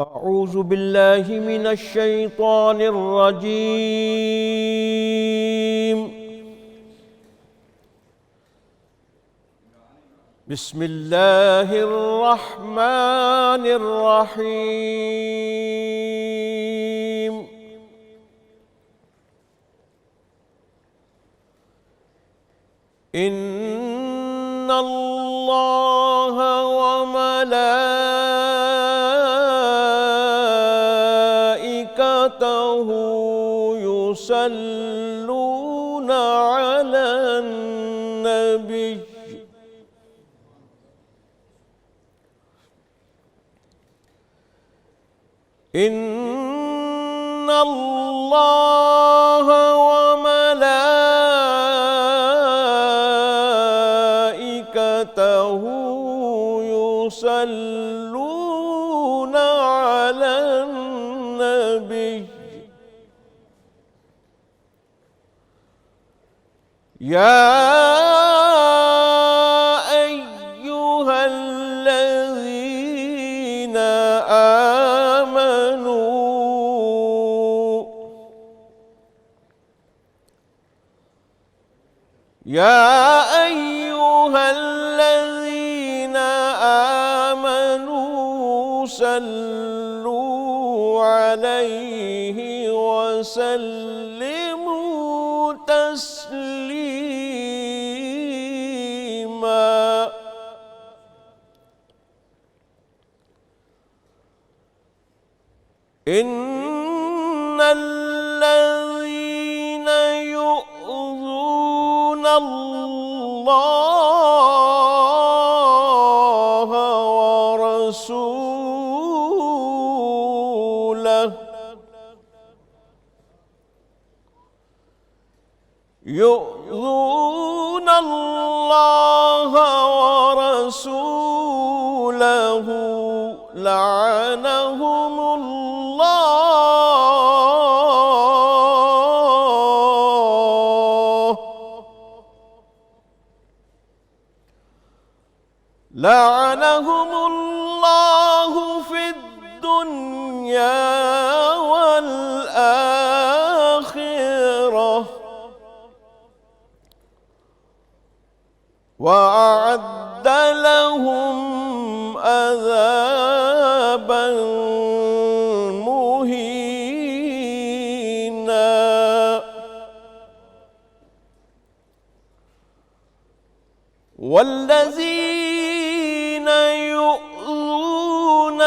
أعوذ بالله من الشيطان الرجيم. بسم الله الرحمن الرحيم. إن الله وملائكته يصلون على النبي إن الله وملائكته يصلون على النبي يا أيها الذين آمنوا صلوا عليه وسلموا تسليما. إن الذين يؤذون الله ورسوله لعنهم الله في الدنيا والآخرة وأعد لهم عذابا مهينا. والذين يؤذون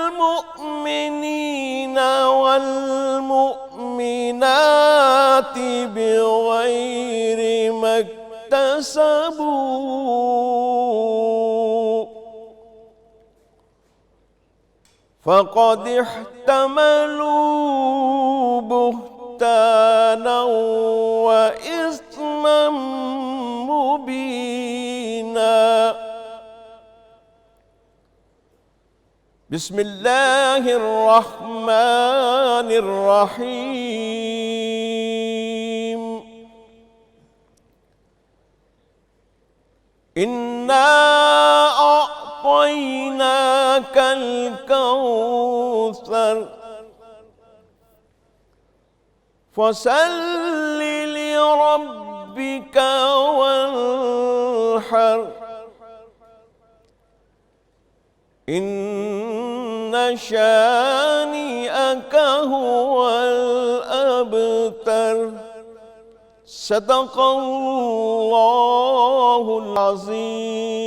المؤمنين والمؤمنات بغير ما اكتسبوا فقد احتملوا بهتانا وإثما مبينا. بسم الله الرحمن الرحيم. إنا أعطيناك الكوثر فصل لربك وانحر إن شانئك هو الأبتر. صدق اللہ العظیم.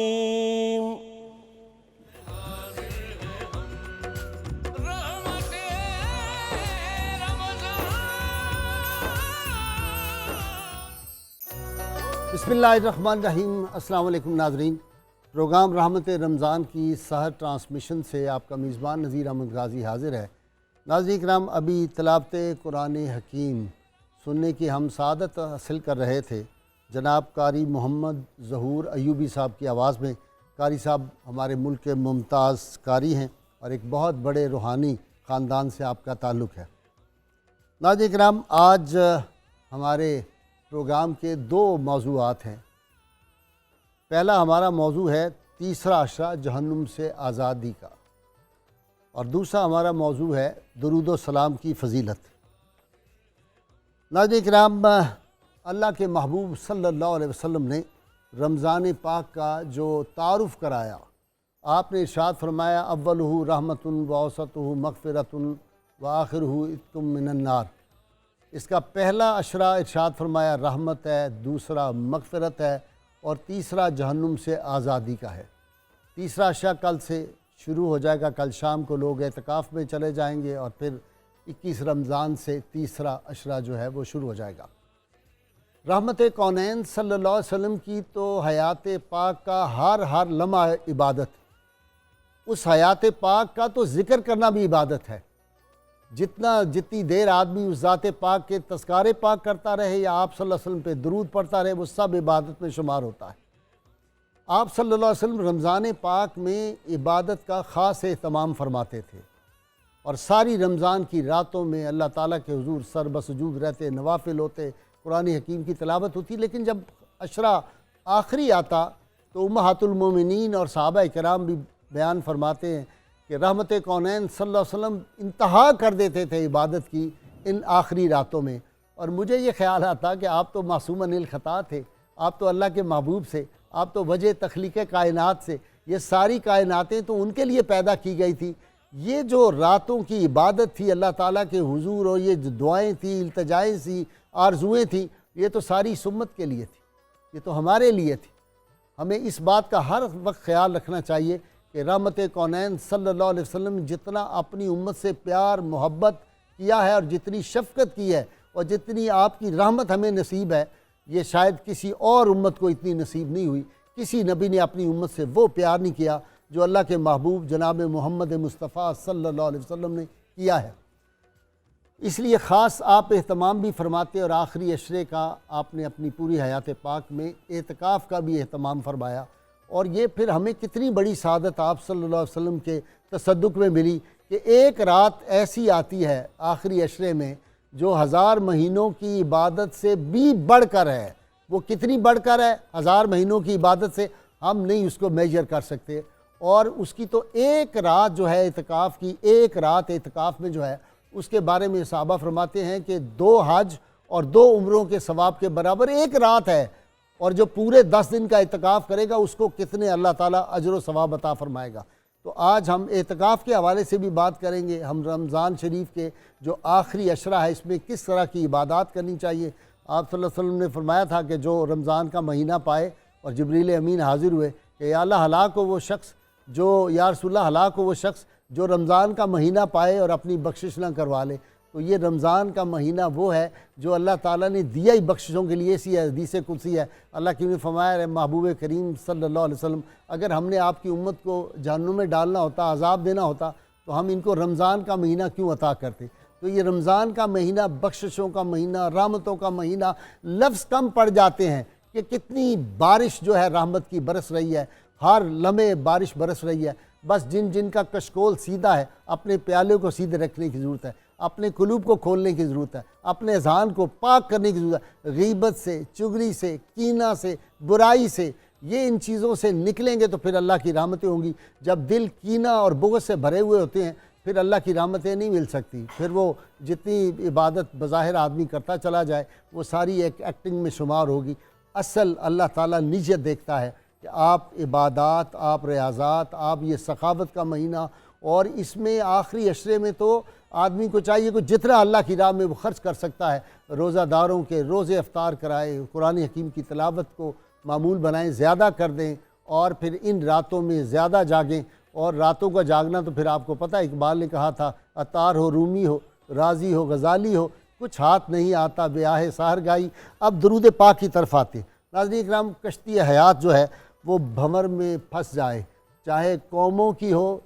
بسم اللہ الرحمن الرحیم. السلام علیکم ناظرین. پروگرام رحمت رمضان کی سحر ٹرانسمیشن سے آپ کا میزبان نذیر احمد غازی حاضر ہے. ناظرین کرام، ابھی تلاوت قرآن حکیم سننے کی ہم سعادت حاصل کر رہے تھے. جناب قاری محمد ظہور ایوبی صاحب کی آواز میں. قاری صاحب ہمارے ملک کے ممتاز قاری ہیں اور ایک بہت بڑے روحانی خاندان سے آپ کا تعلق ہے۔ ناظرین کرام، آج ہمارے پروگرام کے 2 موضوعات ہیں۔ پہلا ہمارا موضوع ہے تیسرا عشرہ جہنم سے آزادی کا، اور دوسرا ہمارا موضوع ہے درود و سلام کی فضیلت۔ ناظرین کرام، اللہ کے محبوب صلی اللہ علیہ وسلم نے رمضان پاک کا جو تعارف کرایا، آپ نے ارشاد فرمایا اولہ رحمۃ واوسطہ مغفرۃ وآخرہ عتق من النار۔ اس کا پہلا عشرہ ارشاد فرمایا رحمت ہے، دوسرا مغفرت ہے، اور تیسرا جہنم سے آزادی کا ہے۔ تیسرا عشرہ کل سے شروع ہو جائے گا، کل شام کو لوگ اعتکاف میں چلے جائیں گے، اور پھر 21 رمضان سے تیسرا عشرہ جو ہے وہ شروع ہو جائے گا۔ رحمت کونین صلی اللہ علیہ وسلم کی تو حیات پاک کا ہر لمحہ عبادت، اس حیات پاک کا تو ذکر کرنا بھی عبادت ہے۔ جتنی دیر آدمی اس ذات پاک کے تذکارے پاک کرتا رہے یا آپ صلی اللہ علیہ وسلم پہ درود پڑھتا رہے، وہ سب عبادت میں شمار ہوتا ہے۔ آپ صلی اللہ علیہ وسلم رمضان پاک میں عبادت کا خاص اہتمام فرماتے تھے، اور ساری رمضان کی راتوں میں اللہ تعالیٰ کے حضور سر بسجود رہتے، نوافل ہوتے، قرآن حکیم کی تلاوت ہوتی۔ لیکن جب عشرہ آخری آتا تو امہات المومنین اور صحابہ کرام بھی بیان فرماتے ہیں کہ رحمت کونین صلی اللہ علیہ وسلم انتہا کر دیتے تھے عبادت کی ان آخری راتوں میں۔ اور مجھے یہ خیال آتا کہ آپ تو معصوم عن الخطا تھے، آپ تو اللہ کے محبوب سے، آپ تو وجہ تخلیق کائنات سے، یہ ساری کائناتیں تو ان کے لیے پیدا کی گئی تھی۔ یہ جو راتوں کی عبادت تھی اللہ تعالیٰ کے حضور، اور یہ جو دعائیں تھیں، التجائیں تھیں، آرزویں تھیں، یہ تو ساری سمت کے لیے تھی، یہ تو ہمارے لیے تھی۔ ہمیں اس بات کا ہر وقت خیال رکھنا چاہیے کہ رحمت کونین صلی اللہ علیہ وسلم جتنا اپنی امت سے پیار محبت کیا ہے، اور جتنی شفقت کی ہے، اور جتنی آپ کی رحمت ہمیں نصیب ہے، یہ شاید کسی اور امت کو اتنی نصیب نہیں ہوئی۔ کسی نبی نے اپنی امت سے وہ پیار نہیں کیا جو اللہ کے محبوب جناب محمد مصطفیٰ صلی اللہ علیہ وسلم نے کیا ہے۔ اس لیے خاص آپ اہتمام بھی فرماتے، اور آخری عشرے کا آپ نے اپنی پوری حیات پاک میں اعتکاف کا بھی اہتمام فرمایا۔ اور یہ پھر ہمیں کتنی بڑی سعادت آپ صلی اللہ علیہ وسلم کے تصدق میں ملی کہ ایک رات ایسی آتی ہے آخری عشرے میں جو 1000 مہینوں کی عبادت سے بھی بڑھ کر ہے۔ وہ کتنی بڑھ کر ہے 1000 مہینوں کی عبادت سے، ہم نہیں اس کو میجر کر سکتے۔ اور اس کی تو ایک رات جو ہے اعتکاف کی، ایک رات اعتکاف میں جو ہے، اس کے بارے میں صحابہ فرماتے ہیں کہ 2 حج اور 2 عمروں کے ثواب کے برابر ایک رات ہے، اور جو پورے 10 دن کا اعتکاف کرے گا اس کو کتنے اللہ تعالیٰ اجر و ثواب عطا فرمائے گا۔ تو آج ہم اعتکاف کے حوالے سے بھی بات کریں گے، ہم رمضان شریف کے جو آخری عشرہ ہے اس میں کس طرح کی عبادات کرنی چاہیے۔ آپ صلی اللہ علیہ وسلم نے فرمایا تھا کہ جو رمضان کا مہینہ پائے، اور جبریل امین حاضر ہوئے کہ یا اللہ ہلاک ہو وہ شخص جو، یا رسول اللہ ہلاک ہو وہ شخص جو رمضان کا مہینہ پائے اور اپنی بخشش نہ کروا لے۔ تو یہ رمضان کا مہینہ وہ ہے جو اللہ تعالیٰ نے دیا ہی بخششوں کے لیے، اسی حدیث قدسی ہے، اللہ کی نے فرمایا ہے محبوب کریم صلی اللہ علیہ وسلم، اگر ہم نے آپ کی امت کو جہنم میں ڈالنا ہوتا، عذاب دینا ہوتا، تو ہم ان کو رمضان کا مہینہ کیوں عطا کرتے۔ تو یہ رمضان کا مہینہ بخششوں کا مہینہ، رحمتوں کا مہینہ، لفظ کم پڑ جاتے ہیں کہ کتنی بارش جو ہے رحمت کی برس رہی ہے، ہر لمحے بارش برس رہی ہے۔ بس جن کا کشکول سیدھا ہے، اپنے پیالے کو سیدھے رکھنے کی ضرورت ہے، اپنے قلوب کو کھولنے کی ضرورت ہے، اپنے اذہان کو پاک کرنے کی ضرورت ہے، غیبت سے، چغلی سے، کینہ سے، برائی سے، یہ ان چیزوں سے نکلیں گے تو پھر اللہ کی رحمتیں ہوں گی۔ جب دل کینہ اور بغض سے بھرے ہوئے ہوتے ہیں پھر اللہ کی رحمتیں نہیں مل سکتی، پھر وہ جتنی عبادت بظاہر آدمی کرتا چلا جائے وہ ساری ایک ایکٹنگ میں شمار ہوگی۔ اصل اللہ تعالیٰ نیت دیکھتا ہے کہ آپ عبادات، آپ ریاضات، آپ یہ سخاوت کا مہینہ، اور اس میں آخری عشرے میں تو آدمی کو چاہیے کہ جتنا اللہ کی راہ میں وہ خرچ کر سکتا ہے، روزہ داروں کے روزے افطار کرائے، قرآن حکیم کی تلاوت کو معمول بنائیں، زیادہ کر دیں، اور پھر ان راتوں میں زیادہ جاگیں۔ اور راتوں کا جاگنا تو پھر آپ کو پتہ ہے، اقبال نے کہا تھا عطار ہو رومی ہو رازی ہو غزالی ہو، کچھ ہاتھ نہیں آتا بیاہ سحر گائی۔ اب درود پاک کی طرف آتے ہیں۔ ناظرین اکرام، کشتی حیات جو ہے وہ بھنور میں پھنس جائے، چاہے قوموں کی ہو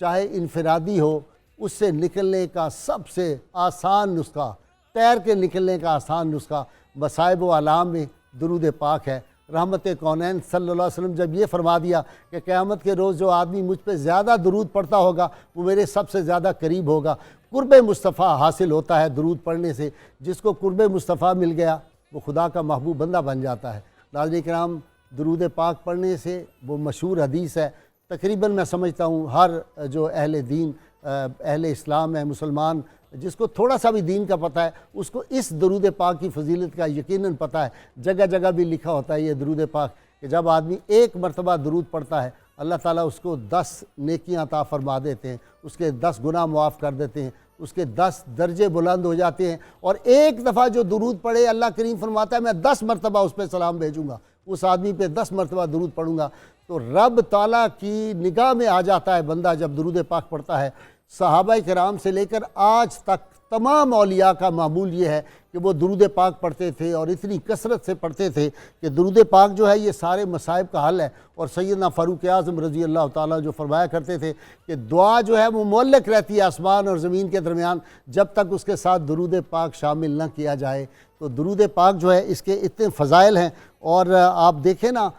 چاہے انفرادی ہو، اس سے نکلنے کا سب سے آسان نسخہ، تیر کے نکلنے کا آسان نسخہ مصائب و آلام میں درود پاک ہے۔ رحمت کونین صلی اللہ علیہ وسلم جب یہ فرما دیا کہ قیامت کے روز جو آدمی مجھ پہ زیادہ درود پڑھتا ہوگا وہ میرے سب سے زیادہ قریب ہوگا۔ قرب مصطفیٰ حاصل ہوتا ہے درود پڑھنے سے، جس کو قرب مصطفیٰ مل گیا وہ خدا کا محبوب بندہ بن جاتا ہے۔ ناظرین کرام، درود پاک پڑھنے سے وہ مشہور حدیث ہے، تقریباً میں سمجھتا ہوں ہر جو اہل دین اہل اسلام ہے، مسلمان جس کو تھوڑا سا بھی دین کا پتہ ہے اس کو اس درود پاک کی فضیلت کا یقیناً پتہ ہے۔ جگہ جگہ بھی لکھا ہوتا ہے یہ درود پاک کہ جب آدمی ایک مرتبہ درود پڑھتا ہے اللہ تعالیٰ اس کو 10 نیکیاں عطا فرما دیتے ہیں، اس کے 10 گناہ معاف کر دیتے ہیں، اس کے 10 درجے بلند ہو جاتے ہیں۔ اور ایک دفعہ جو درود پڑھے اللہ کریم فرماتا ہے میں 10 مرتبہ اس پہ سلام بھیجوں گا، اس آدمی پہ 10 مرتبہ درود پڑھوں گا۔ تو رب تعالیٰ کی نگاہ میں آ جاتا ہے بندہ جب درود پاک پڑھتا ہے۔ صحابہ کرام سے لے کر آج تک تمام اولیاء کا معمول یہ ہے کہ وہ درود پاک پڑھتے تھے اور اتنی کثرت سے پڑھتے تھے کہ درود پاک جو ہے یہ سارے مصائب کا حل ہے۔ اور سیدنا فاروق اعظم رضی اللہ تعالیٰ جو فرمایا کرتے تھے کہ دعا جو ہے وہ معلق رہتی ہے آسمان اور زمین کے درمیان جب تک اس کے ساتھ درود پاک شامل نہ کیا جائے۔ تو درود پاک جو ہے اس کے اتنے فضائل ہیں، اور آپ دیکھیں نا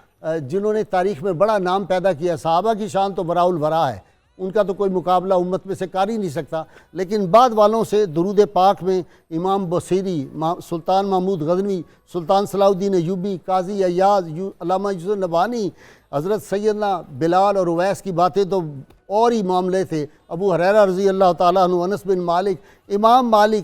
جنہوں نے تاریخ میں بڑا نام پیدا کیا، صحابہ کی شان تو براء الورا ہے، ان کا تو کوئی مقابلہ امت میں سے کر ہی نہیں سکتا، لیکن بعد والوں سے درود پاک میں امام بصیری، سلطان محمود غزنوی، سلطان صلاح الدین ایوبی، قاضی عیاض، علامہ یوسف نبہانی، حضرت سیدنا بلال اور اویس کی باتیں تو اور ہی معاملے تھے، ابو ہریرہ رضی اللہ تعالیٰ عنہ، انس بن مالک،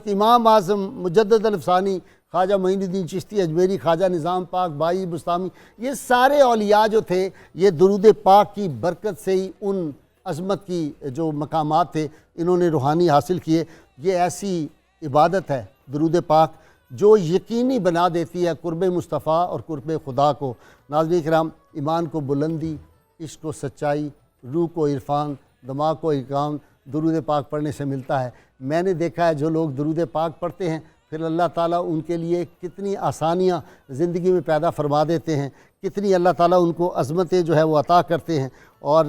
امام اعظم مجدد الافسانی، خواجہ معین الدین چشتی اجمیری، خواجہ نظام پاک، بائی بستامی، یہ سارے اولیاء جو تھے یہ درود پاک کی برکت سے ہی ان عظمت کی جو مقامات تھے انہوں نے روحانی حاصل کیے۔ یہ ایسی عبادت ہے درود پاک جو یقینی بنا دیتی ہے قرب مصطفیٰ اور قرب خدا کو۔ ناظرین کرام، ایمان کو بلندی، عشق و سچائی، روح کو عرفان، دماغ کو اقام درود پاک پڑھنے سے ملتا ہے۔ میں نے دیکھا ہے جو لوگ درود پاک پڑھتے ہیں پھر اللہ تعالیٰ ان کے لیے کتنی آسانیاں زندگی میں پیدا فرما دیتے ہیں، کتنی اللہ تعالیٰ ان کو عظمتیں جو ہے وہ عطا کرتے ہیں۔ اور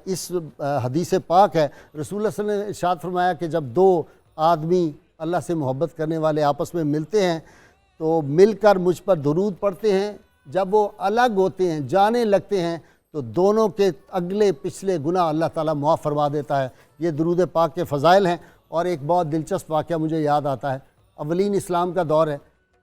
اس حدیث پاک ہے، رسول اللہ صلی اللہ علیہ وسلم نے ارشاد فرمایا کہ جب 2 آدمی اللہ سے محبت کرنے والے آپس میں ملتے ہیں تو مل کر مجھ پر درود پڑھتے ہیں، جب وہ الگ ہوتے ہیں جانے لگتے ہیں تو دونوں کے اگلے پچھلے گناہ اللہ تعالیٰ معاف فرما دیتا ہے۔ یہ درود پاک کے فضائل ہیں۔ اور ایک بہت دلچسپ واقعہ مجھے یاد آتا ہے، اولین اسلام کا دور ہے،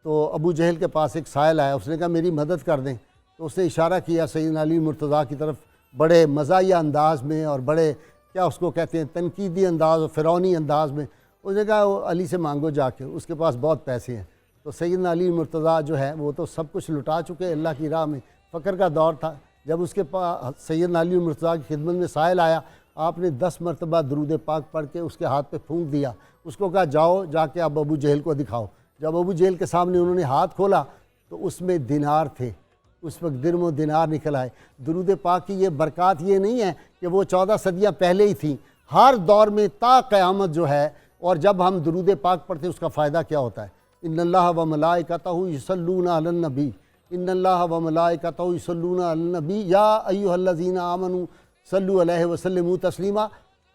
تو ابو جہل کے پاس ایک سائل آیا، اس نے کہا میری مدد کر دیں، تو اس نے اشارہ کیا سیدنا علی مرتضیٰ کی طرف بڑے مزاحیہ انداز میں اور بڑے کیا اس کو کہتے ہیں تنقیدی انداز اور فرعونی انداز میں۔ اس نے کہا وہ علی سے مانگو جا کے، اس کے پاس بہت پیسے ہیں۔ تو سیدنا علی مرتضیٰ جو ہے وہ تو سب کچھ لٹا چکے اللہ کی راہ میں، فقر کا دور تھا۔ جب اس کے پاس سیدنا علی مرتضیٰ کی خدمت میں سائل آیا، آپ نے 10 مرتبہ درود پاک پڑھ کے اس کے ہاتھ پہ پھونک دیا، اس کو کہا جاؤ جا کے اب ابو جہل کو دکھاؤ۔ جب ابو جہل کے سامنے انہوں نے ہاتھ کھولا تو اس میں دینار تھے، اس وقت درم و دینار نکل آئے۔ درود پاک کی یہ برکات یہ نہیں ہے کہ وہ 14 صدیاں پہلے ہی تھیں، ہر دور میں تا قیامت جو ہے۔ اور جب ہم درود پاک پڑھتے ہیں اس کا فائدہ کیا ہوتا ہے؟ ان اللہ و ملائکتہ یصلون علی النبی، ان اللہ و ملائکتہ یصلون علی النبی یا ایھا الذین آمنوا صلوا علیہ وسلموا تسلیما۔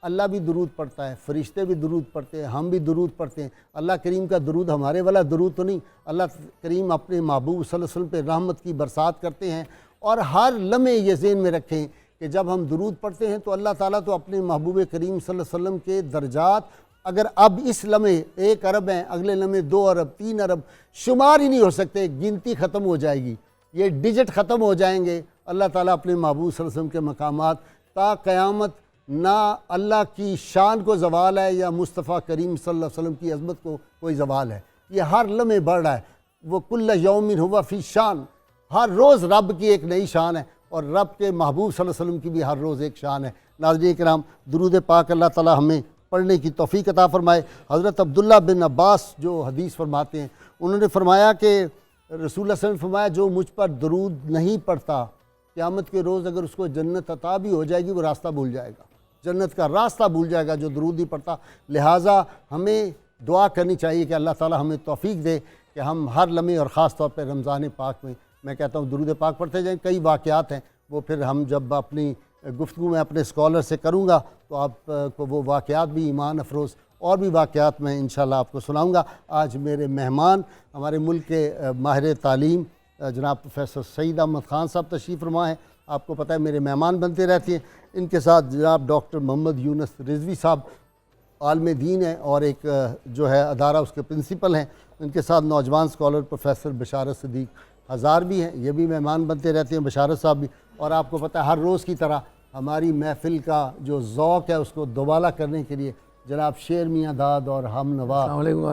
اللہ بھی درود پڑھتا ہے، فرشتے بھی درود پڑھتے ہیں، ہم بھی درود پڑھتے ہیں۔ اللہ کریم کا درود ہمارے والا درود تو نہیں، اللہ کریم اپنے محبوب صلی اللہ علیہ وسلم پہ رحمت کی برسات کرتے ہیں۔ اور ہر لمحے یہ ذہن میں رکھیں کہ جب ہم درود پڑھتے ہیں تو اللہ تعالیٰ تو اپنے محبوب کریم صلی اللہ علیہ وسلم کے درجات اگر اب اس لمحے 1 ارب ہیں، اگلے لمحے 2 ارب 3 ارب شمار ہی نہیں ہو سکتے، گنتی ختم ہو جائے گی، یہ ڈیجٹ ختم ہو جائیں گے۔ اللہ تعالیٰ اپنے محبوب صلی اللہ علیہ وسلم کے مقامات تا قیامت نہ اللہ کی شان کو زوال ہے یا مصطفیٰ کریم صلی اللہ علیہ وسلم کی عظمت کو کوئی زوال ہے، یہ ہر لمحے بڑھ رہا ہے۔ وہ کل یوم ہوا فی شان، ہر روز رب کی ایک نئی شان ہے، اور رب کے محبوب صلی اللہ علیہ وسلم کی بھی ہر روز ایک شان ہے۔ ناظرین کرام، درود پاک اللہ تعالیٰ ہمیں پڑھنے کی توفیق عطا فرمائے۔ حضرت عبداللہ بن عباس جو حدیث فرماتے ہیں، انہوں نے فرمایا کہ رسول اللہ صلی اللہ علیہ وسلم نے فرمایا جو مجھ پر درود نہیں پڑھتا قیامت کے روز اگر اس کو جنت عطا بھی ہو جائے گی وہ راستہ بھول جائے گا، جنت کا راستہ بھول جائے گا جو درود نہیں پڑھتا۔ لہٰذا ہمیں دعا کرنی چاہیے کہ اللہ تعالیٰ ہمیں توفیق دے کہ ہم ہر لمحے اور خاص طور پہ رمضان پاک میں کہتا ہوں درود پاک پڑھتے جائیں۔ کئی واقعات ہیں وہ پھر ہم جب اپنی گفتگو میں اپنے اسکالر سے کروں گا تو آپ کو وہ واقعات بھی ایمان افروز اور بھی واقعات میں انشاءاللہ آپ کو سناؤں گا۔ آج میرے مہمان ہمارے ملک کے ماہر تعلیم جناب پروفیسر سعید احمد خان صاحب تشریف فرما ہیں. آپ کو پتہ ہے میرے مہمان بنتے رہتے ہیں. ان کے ساتھ جناب ڈاکٹر محمد یونس رضوی صاحب عالم دین ہیں اور ایک جو ہے ادارہ اس کے پرنسپل ہیں. ان کے ساتھ نوجوان اسکالر پروفیسر بشارت صدیق ہزار بھی ہیں, یہ بھی مہمان بنتے رہتے ہیں, بشارت صاحب بھی. اور آپ کو پتہ ہے ہر روز کی طرح ہماری محفل کا جو ذوق ہے اس کو دوبالا کرنے کے لیے جناب شیر میاں داد اور ہم نوا.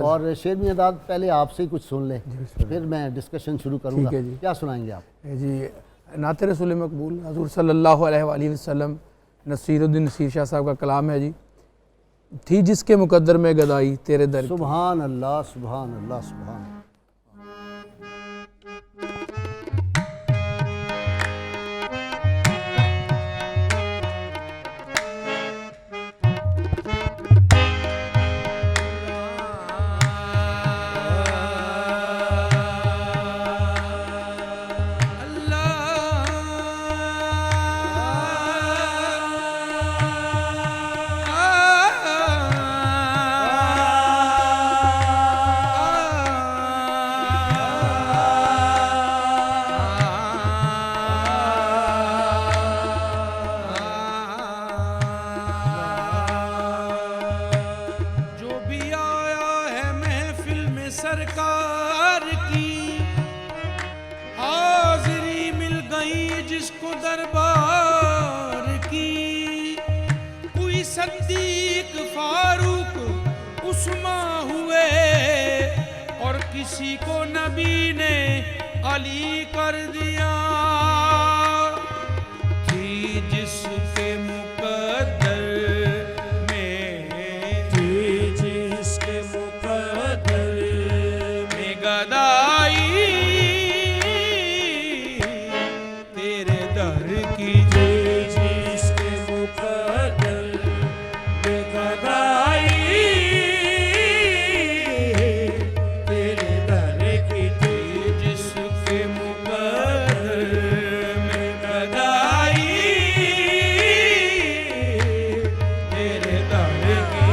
اور شیر میاں داد پہلے آپ سے ہی کچھ سن لیں پھر میں ڈسکشن شروع کروں گا. کیا سنائیں گے آپ؟ جی نعت رسول مقبول حضور صلی اللہ علیہ وآلہ وسلم نصیر الدین نصیر شاہ صاحب کا کلام ہے. جی تھی جس کے مقدر میں گدائی تیرے در کی. سبحان اللہ سبحان اللہ سبحان اللہ. سرکار کی حاضری مل گئی جس کو دربار کی. کوئی صدیق فاروق عثمان ہوئے اور کسی کو نبی نے علی کر دیا. تھی جس کے مقدر میں گدائی تیرے در کی. جس کے مقدر میں گدائی تیرے در کی. جس کے مقدر میں گدائی تیرے در کی.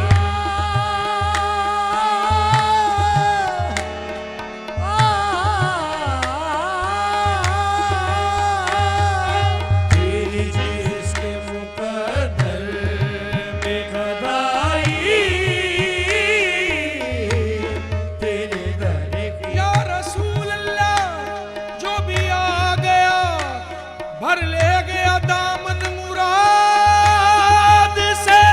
بھر لے گیا دامن مراد سے.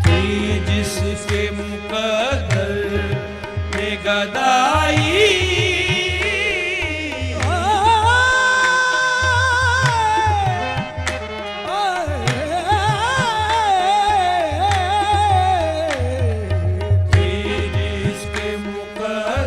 تھی جس کے مقدر میں گدائی تھی جس کے مقدر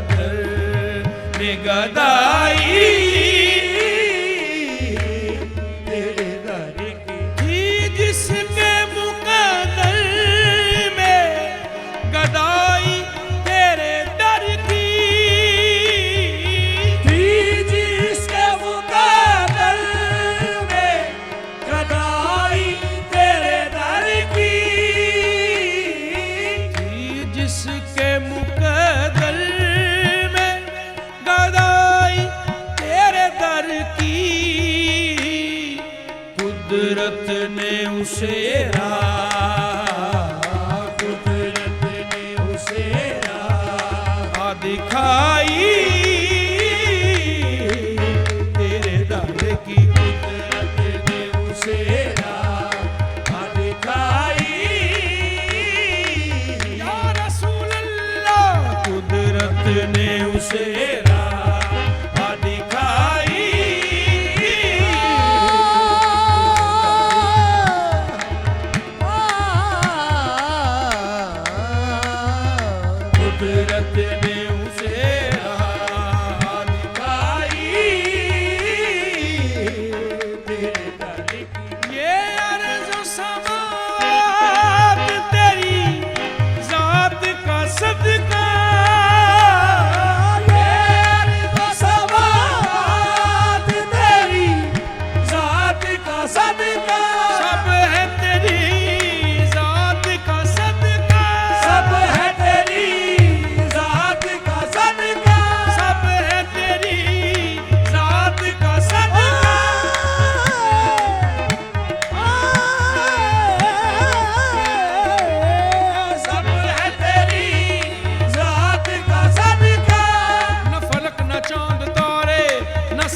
میں گدائی قدرت نے اسے راہ دکھائی تیرے در کی. قدرت نے اسے راہ دکھائی یا رسول اللہ. قدرت نے اسے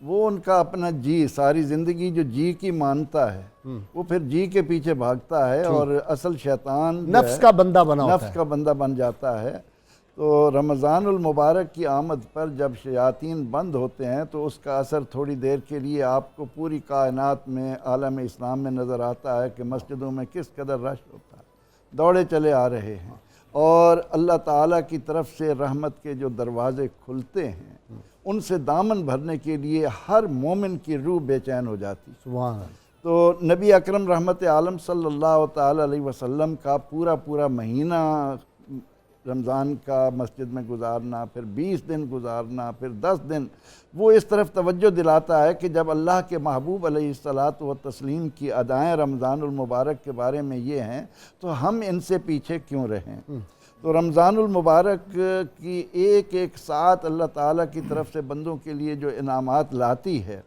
وہ ان کا اپنا جی، ساری زندگی جو جی کی مانتا ہے وہ پھر جی کے پیچھے بھاگتا ہے، اور اصل شیطان جو نفس ہے کا بندہ بنا ہوتا نفس کا بندہ بن جاتا ہے۔ تو رمضان المبارک کی آمد پر جب شیاطین بند ہوتے ہیں تو اس کا اثر تھوڑی دیر کے لیے آپ کو پوری کائنات میں، عالم اسلام میں نظر آتا ہے کہ مسجدوں میں کس قدر رش ہوتا ہے، دوڑے چلے آ رہے ہیں، اور اللہ تعالیٰ کی طرف سے رحمت کے جو دروازے کھلتے ہیں ان سے دامن بھرنے کے لیے ہر مومن کی روح بے چین ہو جاتی۔ سبحان اللہ۔ تو نبی اکرم رحمت عالم صلی اللہ تعالیٰ علیہ وسلم کا پورا مہینہ رمضان کا مسجد میں گزارنا، پھر 20 دن گزارنا، پھر 10 دن، وہ اس طرف توجہ دلاتا ہے کہ جب اللہ کے محبوب علیہ الصلاۃ والتسلیم کی ادائیں رمضان المبارک کے بارے میں یہ ہیں تو ہم ان سے پیچھے کیوں رہیں۔ تو رمضان المبارک کی ایک ایک ساتھ اللہ تعالیٰ کی طرف سے بندوں کے لیے جو انعامات لاتی ہے،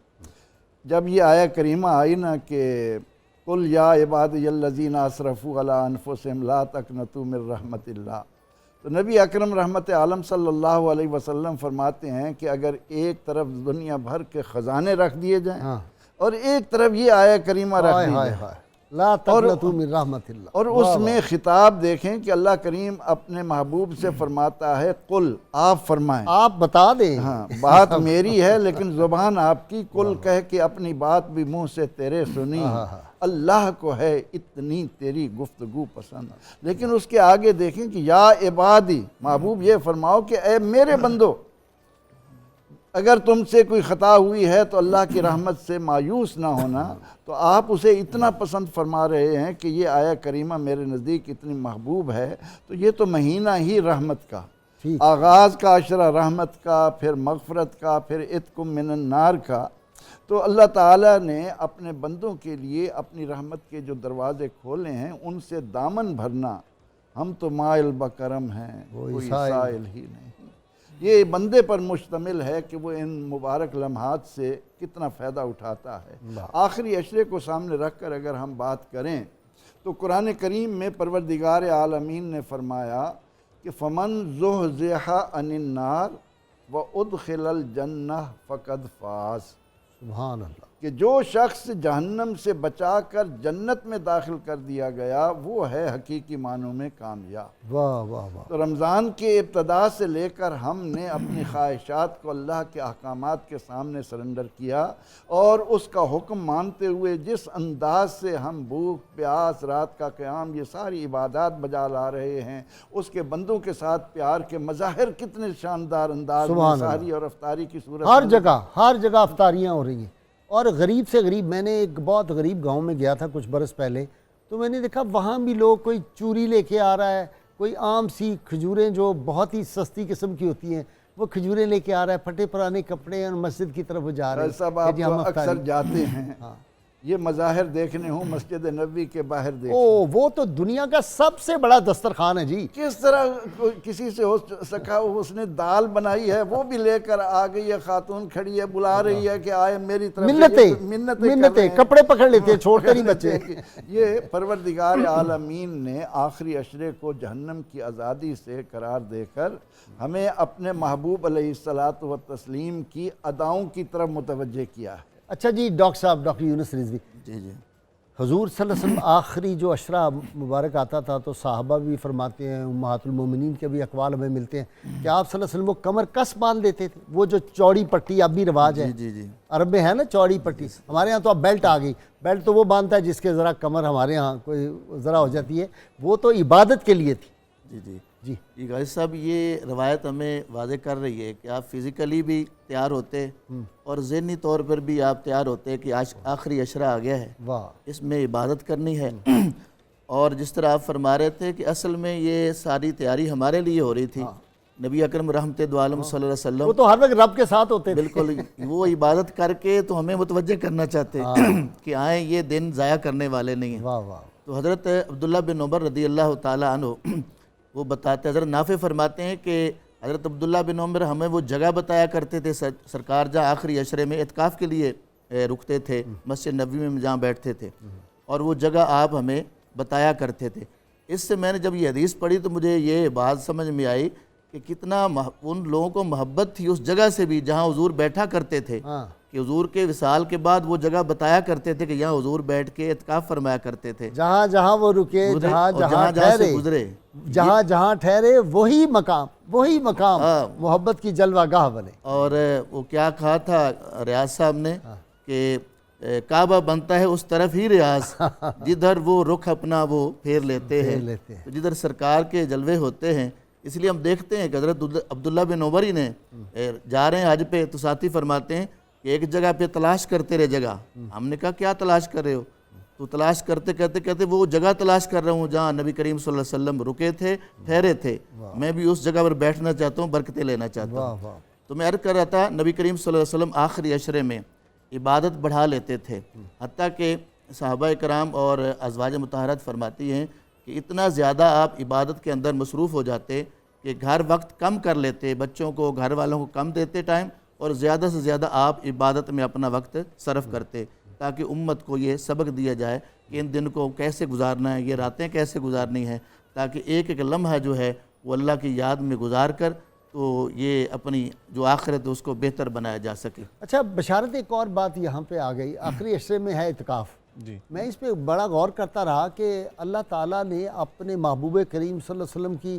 جب یہ آیہ کریمہ آئی نا کہ قُلْ یا عبادی الذین اسرفوا علی انفسہم لا تقنطوا من رحمت اللہ، تو نبی اکرم رحمت عالم صلی اللہ علیہ وسلم فرماتے ہیں کہ اگر ایک طرف دنیا بھر کے خزانے رکھ دیے جائیں اور ایک طرف یہ آیہ کریمہ رکھ دی جائے، لا تقنطوا من رحمت اللہ، اور اس میں خطاب دیکھیں کہ اللہ کریم اپنے محبوب سے فرماتا ہے قل، آپ فرمائیں، آپ بتا دیں۔ ہاں بات میری ہے لیکن زبان آپ کی، قل کہہ کے اپنی بات بھی منہ سے تیرے سنی، اللہ کو ہے اتنی تیری گفتگو پسند۔ لیکن اس کے آگے دیکھیں کہ یا عبادی، محبوب یہ فرماؤ کہ اے میرے بندو، اگر تم سے کوئی خطا ہوئی ہے تو اللہ کی رحمت سے مایوس نہ ہونا۔ تو آپ اسے اتنا پسند فرما رہے ہیں کہ یہ آیہ کریمہ میرے نزدیک اتنی محبوب ہے، تو یہ تو مہینہ ہی رحمت کا، آغاز کا عشرہ رحمت کا، پھر مغفرت کا، پھر اتقم من النار کا۔ تو اللہ تعالیٰ نے اپنے بندوں کے لیے اپنی رحمت کے جو دروازے کھولے ہیں ان سے دامن بھرنا، ہم تو مائل بکرم ہیں، کوئی سائل ہی نہیں۔ یہ بندے پر مشتمل ہے کہ وہ ان مبارک لمحات سے کتنا فائدہ اٹھاتا ہے۔ آخری عشرے کو سامنے رکھ کر اگر ہم بات کریں تو قرآن کریم میں پروردگار عالمین نے فرمایا کہ فمن زحزح عن النار وادخل الجنہ فقد فاز، سبحان اللہ، کہ جو شخص جہنم سے بچا کر جنت میں داخل کر دیا گیا وہ ہے حقیقی معنوں میں کامیاب۔ واہ واہ واہ۔ تو رمضان کے ابتدا سے لے کر ہم نے اپنی خواہشات کو اللہ کے احکامات کے سامنے سرنڈر کیا، اور اس کا حکم مانتے ہوئے جس انداز سے ہم بھوک پیاس، رات کا قیام، یہ ساری عبادات بجا لا رہے ہیں، اس کے بندوں کے ساتھ پیار کے مظاہر کتنے شاندار انداز میں سحری اور افطاری کی صورت ہر جگہ افطاریاں ہو رہی ہیں۔ اور غریب سے غریب، میں نے ایک بہت غریب گاؤں میں گیا تھا کچھ برس پہلے، تو میں نے دیکھا وہاں بھی لوگ کوئی چوری لے کے آ رہا ہے، کوئی عام سی کھجوریں جو بہت ہی سستی قسم کی ہوتی ہیں وہ کھجوریں لے کے آ رہا ہے، پھٹے پرانے کپڑے، اور مسجد کی طرف وہ جا رہے ہیں۔ صاحب آپ تو اکثر جاتے ہیں، یہ مظاہر دیکھنے ہوں مسجد نبوی کے باہر دیکھیں، وہ تو دنیا کا سب سے بڑا دسترخوان ہے جی۔ کس طرح کسی سے ہو سکا اس نے دال بنائی ہے، وہ بھی لے کر آ گئی ہے، خاتون کھڑی ہے، بلا رہی ہے کہ آئے میری طرف، منتیں کپڑے پکڑ لیتے ہیں، چھوڑتے نہیں بچے۔ یہ پروردگار عالمین نے آخری عشرے کو جہنم کی آزادی سے قرار دے کر ہمیں اپنے محبوب علیہ الصلاۃ والتسلیم کی اداؤں کی طرف متوجہ کیا ہے۔ اچھا جی ڈاکٹر صاحب، ڈاکٹر یونس رضوی، جی حضور صلی اللہ علیہ وسلم آخری جو عشرہ مبارک آتا تھا تو صحابہ بھی فرماتے ہیں، امہات المومنین کے بھی اقوال ہمیں ملتے ہیں کہ آپ صلی اللہ علیہ وسلم وہ کمر کس باندھ دیتے تھے، وہ جو چوڑی پٹی اب بھی رواج ہے، عرب میں ہے نا چوڑی پٹی، ہمارے ہاں تو اب بیلٹ آ گئی، بیلٹ تو وہ باندھتا ہے جس کے ذرا کمر ہمارے ہاں کوئی ذرا ہو جاتی ہے، وہ تو عبادت کے لیے تھی۔ جی غازی صاحب، یہ روایت ہمیں واضح کر رہی ہے کہ آپ فزیکلی بھی تیار ہوتے اور ذہنی طور پر بھی آپ تیار ہوتے کہ آج آخری عشرہ آ گیا ہے، اس میں عبادت کرنی ہے۔ اور جس طرح آپ فرما رہے تھے کہ اصل میں یہ ساری تیاری ہمارے لیے ہو رہی تھی، نبی اکرم رحمت دو عالم صلی اللہ علیہ وسلم وہ تو ہر وقت رب کے ساتھ ہوتے تھے، بالکل وہ عبادت کر کے تو ہمیں متوجہ کرنا چاہتے کہ آئیں یہ دن ضائع کرنے والے نہیں ہیں۔ تو حضرت عبداللہ بن عمر رضی اللہ تعالیٰ عنہ وہ بتاتے ہیں، حضرت نافع فرماتے ہیں کہ حضرت عبداللہ بن عمر ہمیں وہ جگہ بتایا کرتے تھے سرکار جہاں آخری عشرے میں اعتکاف کے لیے رکتے تھے، مسجد نبوی میں جہاں بیٹھتے تھے، اور وہ جگہ آپ ہمیں بتایا کرتے تھے۔ اس سے میں نے جب یہ حدیث پڑھی تو مجھے یہ بات سمجھ میں آئی کہ کتنا ان لوگوں کو محبت تھی اس جگہ سے بھی جہاں حضور بیٹھا کرتے تھے، کہ حضور کے وصال کے بعد وہ جگہ بتایا کرتے تھے کہ یہاں حضور بیٹھ کے اعتکاف فرمایا کرتے تھے، جہاں جہاں وہ رکے، جہاں جہاں سے ٹھہرے، گزرے، جہاں جہاں ٹھہرے وہی مقام محبت کی جلوہ گاہ بنے۔ اور وہ کیا کہا تھا ریاض صاحب نے کہ کعبہ بنتا ہے اس طرف ہی ریاض جدھر وہ رخ اپنا وہ پھیر لیتے ہیں، جدھر سرکار کے جلوے ہوتے ہیں۔ اس لیے ہم دیکھتے ہیں کہ حضرت عبداللہ بن عمر ہی نے جا رہے ہیں حج پہ تو ساتھی فرماتے ہیں کہ ایک جگہ پہ تلاش کرتے رہے جگہ۔ ہم نے کہا کیا تلاش کر رہے ہو؟ تو تلاش کرتے کہتے وہ جگہ تلاش کر رہا ہوں جہاں نبی کریم صلی اللہ علیہ وسلم رکے تھے، ٹھہرے تھے، میں بھی اس جگہ پر بیٹھنا چاہتا ہوں، برکتیں لینا چاہتا ہوں۔ تو میں عرض کر رہا تھا نبی کریم صلی اللہ علیہ وسلم آخری عشرے میں عبادت بڑھا لیتے تھے، حتیٰ کہ صحابہ کرام اور ازواج مطہرات فرماتی ہیں کہ اتنا زیادہ آپ عبادت کے اندر مصروف ہو جاتے کہ گھر وقت کم کر لیتے، بچوں کو گھر والوں کو کم دیتے ٹائم، اور زیادہ سے زیادہ آپ عبادت میں اپنا وقت صرف کرتے تاکہ امت کو یہ سبق دیا جائے کہ ان دن کو کیسے گزارنا ہے، یہ راتیں کیسے گزارنی ہیں، تاکہ ایک ایک لمحہ جو ہے وہ اللہ کی یاد میں گزار کر تو یہ اپنی جو آخرت ہے اس کو بہتر بنایا جا سکے۔ اچھا بشارت، ایک اور بات یہاں پہ آ گئی، آخری عشرے میں ہے اعتکاف۔ میں اس پہ بڑا غور کرتا رہا کہ اللہ تعالیٰ نے اپنے محبوب کریم صلی اللہ علیہ وسلم کی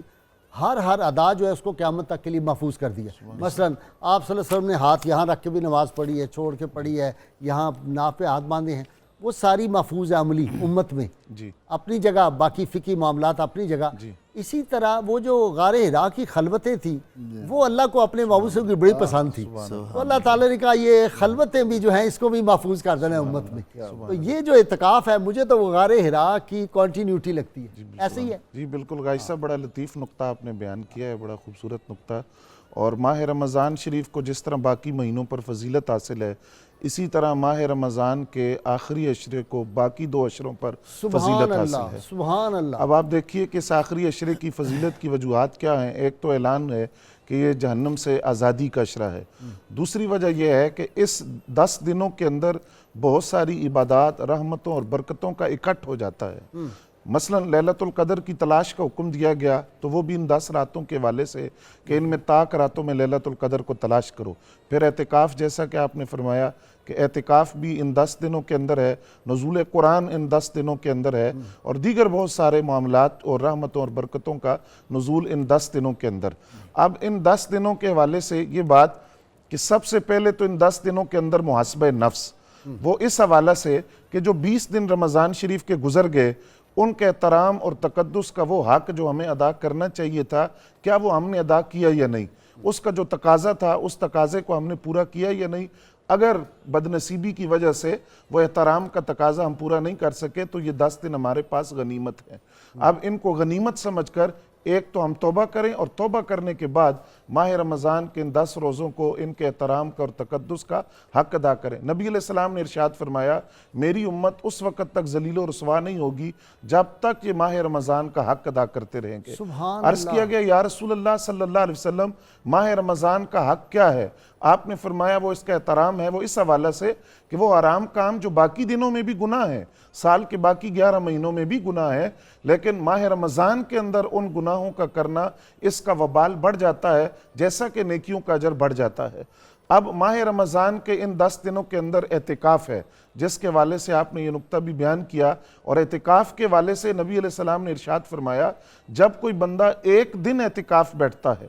ہر ادا جو ہے اس کو قیامت تک کے لیے محفوظ کر دیا۔ مثلا آپ صلی اللہ علیہ وسلم نے ہاتھ یہاں رکھ کے بھی نماز پڑھی ہے، چھوڑ کے پڑھی ہے، یہاں ناف پہ ہاتھ باندھے ہیں، وہ ساری محفوظ ہے عملی امت میں اپنی جگہ، باقی فقہی معاملات اپنی جگہ۔ اسی طرح وہ جو غار حرا کی خلوتیں تھیں وہ اللہ کو اپنے محبوب سے بڑی پسند تھی، تو اللہ تعالیٰ نے کہا یہ خلوتیں بھی جو ہیں اس کو بھی محفوظ کر دینا ہے امت میں۔ تو یہ جو اعتکاف ہے مجھے تو وہ غار حرا کی کنٹینیوٹی لگتی ہے، ایسے ہی ہے۔ جی بالکل غازی صاحب، بڑا لطیف نقطہ آپ نے بیان کیا ہے، بڑا خوبصورت نقطہ۔ اور ماہ رمضان شریف کو جس طرح باقی مہینوں پر فضیلت حاصل ہے، اسی طرح ماہ رمضان کے آخری عشرے کو باقی 2 عشروں پر فضیلت حاصل ہے۔ سبحان اللہ۔ اب آپ دیکھیے کہ اس آخری عشرے کی فضیلت کی وجوہات کیا ہیں۔ ایک تو اعلان ہے کہ یہ جہنم سے آزادی کا عشرہ ہے، دوسری وجہ یہ ہے کہ اس 10 دنوں کے اندر بہت ساری عبادات، رحمتوں اور برکتوں کا اکٹھ ہو جاتا ہے۔ مثلا لیلۃ القدر کی تلاش کا حکم دیا گیا تو وہ بھی ان 10 راتوں کے حوالے سے کہ ان میں طاق راتوں میں لیلۃ القدر کو تلاش کرو۔ پھر اعتکاف، جیسا کہ آپ نے فرمایا کہ اعتکاف بھی ان 10 دنوں کے اندر ہے، نزول قرآن ان 10 دنوں کے اندر ہے، اور دیگر بہت سارے معاملات اور رحمتوں اور برکتوں کا نزول ان 10 دنوں کے اندر۔ اب ان 10 دنوں کے حوالے سے یہ بات کہ سب سے پہلے تو ان 10 دنوں کے اندر محاسبہ نفس، وہ اس حوالہ سے کہ جو 20 دن رمضان شریف کے گزر گئے ان کے احترام اور تقدس کا وہ حق جو ہمیں ادا کرنا چاہیے تھا، کیا وہ ہم نے ادا کیا یا نہیں؟ اس کا جو تقاضا تھا اس تقاضے کو ہم نے پورا کیا یا نہیں؟ اگر بدنصیبی کی وجہ سے وہ احترام کا تقاضا ہم پورا نہیں کر سکے تو یہ 10 دن ہمارے پاس غنیمت ہے۔ اب ان کو غنیمت سمجھ کر ایک تو ہم توبہ کریں، اور توبہ کرنے کے بعد ماہ رمضان کے ان 10 روزوں کو ان کے احترام کا اور تقدس کا حق ادا کریں۔ نبی علیہ السلام نے ارشاد فرمایا میری امت اس وقت تک ذلیل و رسوا نہیں ہوگی جب تک یہ ماہ رمضان کا حق ادا کرتے رہیں گے۔ عرض کیا گیا یا رسول اللہ صلی اللہ علیہ وسلم ماہ رمضان کا حق کیا ہے؟ آپ نے فرمایا وہ اس کا احترام ہے، وہ اس حوالہ سے کہ وہ حرام کام جو باقی دنوں میں بھی گناہ ہے، سال کے باقی 11 مہینوں میں بھی گناہ ہے، لیکن ماہ رمضان کے اندر ان گناہوں کا کرنا اس کا وبال بڑھ جاتا ہے جیسا کہ نیکیوں کا اجر بڑھ جاتا ہے۔ اب ماہ رمضان کے ان 10 دنوں کے اندر اعتکاف ہے، جس کے حوالے سے آپ نے یہ نقطہ بھی بیان کیا، اور اعتکاف کے حوالے سے نبی علیہ السلام نے ارشاد فرمایا جب کوئی بندہ 1 دن اعتکاف بیٹھتا ہے،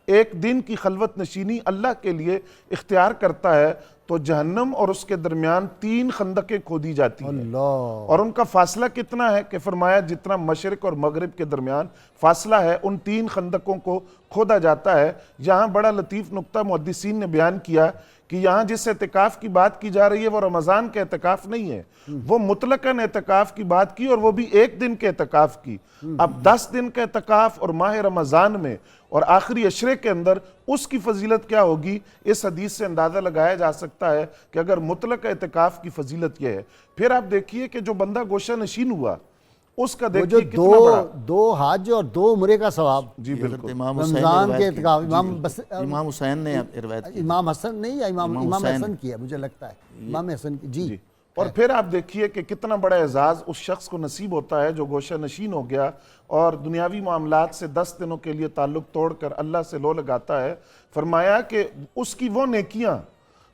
1 دن کی خلوت نشینی اللہ کے لیے اختیار کرتا ہے، تو جہنم اور اس کے درمیان 3 خندقیں کھودی جاتی ہیں۔ اور ان کا فاصلہ کتنا ہے کہ فرمایا جتنا مشرق اور مغرب کے درمیان فاصلہ ہے ان 3 خندقوں کو کھودا جاتا ہے۔ یہاں بڑا لطیف نقطہ محدثین نے بیان کیا کہ یہاں جس اعتکاف کی بات کی جا رہی ہے وہ رمضان کے اعتکاف نہیں ہے، وہ مطلقاً اعتکاف کی بات کی، اور وہ بھی 1 دن کے اعتکاف کی۔ اب 10 دن کا اعتکاف اور ماہ رمضان میں اور آخری عشرے کے اندر اس کی فضیلت کیا ہوگی، اس حدیث سے اندازہ لگایا جا سکتا ہے کہ اگر مطلق اعتکاف کی فضیلت یہ ہے۔ پھر آپ دیکھیے کہ جو بندہ گوشہ نشین ہوا اس کا دیکھیے کتنا بڑا 2 حج اور 2 عمرے کا ثواب۔ جی بالکل، رمضان کے اعتکاف امام حسین نے روایت کی، امام حسن نہیں یا امام حسن کیا مجھے لگتا ہے، امام حسن کی۔ جی اور پھر آپ دیکھیے کہ کتنا بڑا اعزاز اس شخص کو نصیب ہوتا ہے جو گوشہ نشین ہو گیا اور دنیاوی معاملات سے 10 دنوں کے لیے تعلق توڑ کر اللہ سے لو لگاتا ہے۔ فرمایا کہ اس کی وہ نیکیاں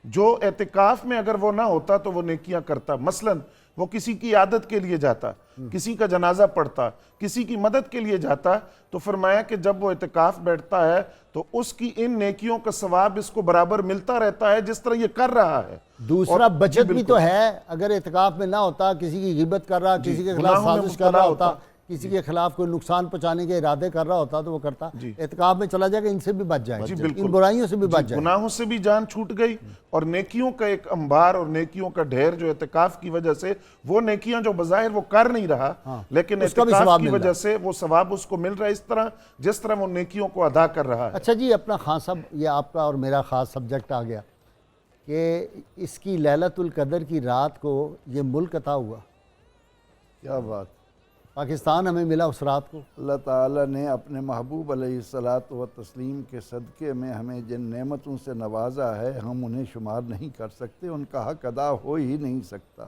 جو اعتکاف میں اگر وہ نہ ہوتا تو وہ نیکیاں کرتا. مثلاً وہ کسی کی عادت کے لیے جاتا, کسی کا جنازہ پڑھتا, کسی کی مدد کے لیے جاتا, تو فرمایا کہ جب وہ اعتکاف بیٹھتا ہے تو اس کی ان نیکیوں کا ثواب اس کو برابر ملتا رہتا ہے جس طرح یہ کر رہا ہے. دوسرا بچت بھی تو ہے, اگر اعتکاف میں نہ ہوتا, کسی کی غیبت کر رہا, کسی کے خلاف سازش کر رہا ہوتا, کسی کے خلاف کوئی نقصان پہنچانے کے ارادے کر رہا ہوتا تو وہ کرتا. اعتکاف میں چلا جائے گا, ان سے بھی بچ جائے, ان برائیوں سے بھی بچ جائے. گناہوں سے بھی جان چھوٹ گئی, اور نیکیوں کا ایک انبار اور نیکیوں کا ڈھیر جو اعتکاف کی وجہ سے, وہ نیکیاں جو بظاہر وہ کر نہیں رہا, لیکن اعتکاف کی وجہ سے وہ ثواب اس کو مل رہا ہے اس طرح جس طرح وہ نیکیوں کو ادا کر رہا ہے. اچھا جی, اپنا خان صاحب, یہ آپ کا اور میرا خاص سبجیکٹ آ گیا کہ اس کی لیلۃ القدر کی رات کو یہ ملک عطا ہوا. کیا بات, پاکستان ہمیں ملا اس رات کو. اللہ تعالیٰ نے اپنے محبوب علیہ الصلاۃ والتسلیم کے صدقے میں ہمیں جن نعمتوں سے نوازا ہے, ہم انہیں شمار نہیں کر سکتے, ان کا حق ادا ہو ہی نہیں سکتا.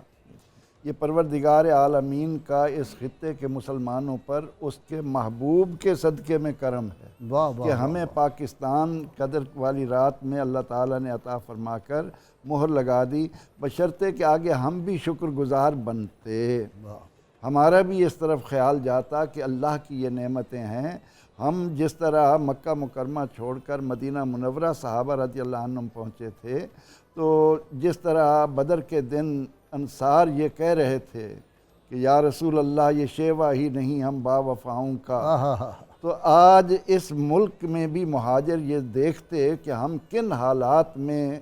یہ پروردگار عالمین کا اس خطے کے مسلمانوں پر اس کے محبوب کے صدقے میں کرم ہے کہ ہمیں پاکستان قدر والی رات میں اللہ تعالیٰ نے عطا فرما کر مہر لگا دی, بشرطے کہ آگے ہم بھی شکر گزار بنتے, ہمارا بھی اس طرف خیال جاتا کہ اللہ کی یہ نعمتیں ہیں. ہم جس طرح مکہ مکرمہ چھوڑ کر مدینہ منورہ صحابہ رضی اللہ عنہم پہنچے تھے, تو جس طرح بدر کے دن انصار یہ کہہ رہے تھے کہ یا رسول اللہ یہ شیوا ہی نہیں ہم با وفاؤں کا, تو آج اس ملک میں بھی مہاجر یہ دیکھتے کہ ہم کن حالات میں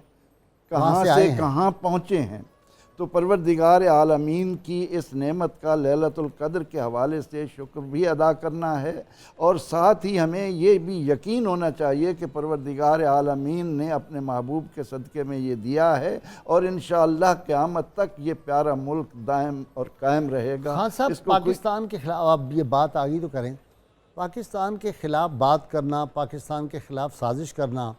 کہاں سے کہاں پہنچے ہیں. تو پروردگار عالمین کی اس نعمت کا لیلۃ القدر کے حوالے سے شکر بھی ادا کرنا ہے, اور ساتھ ہی ہمیں یہ بھی یقین ہونا چاہیے کہ پروردگار عالمین نے اپنے محبوب کے صدقے میں یہ دیا ہے, اور انشاءاللہ قیامت تک یہ پیارا ملک دائم اور قائم رہے گا. ہاں صاحب, پاکستان کے خلاف اب یہ بات آگئی تو کریں. پاکستان کے خلاف بات کرنا, پاکستان کے خلاف سازش کرنا,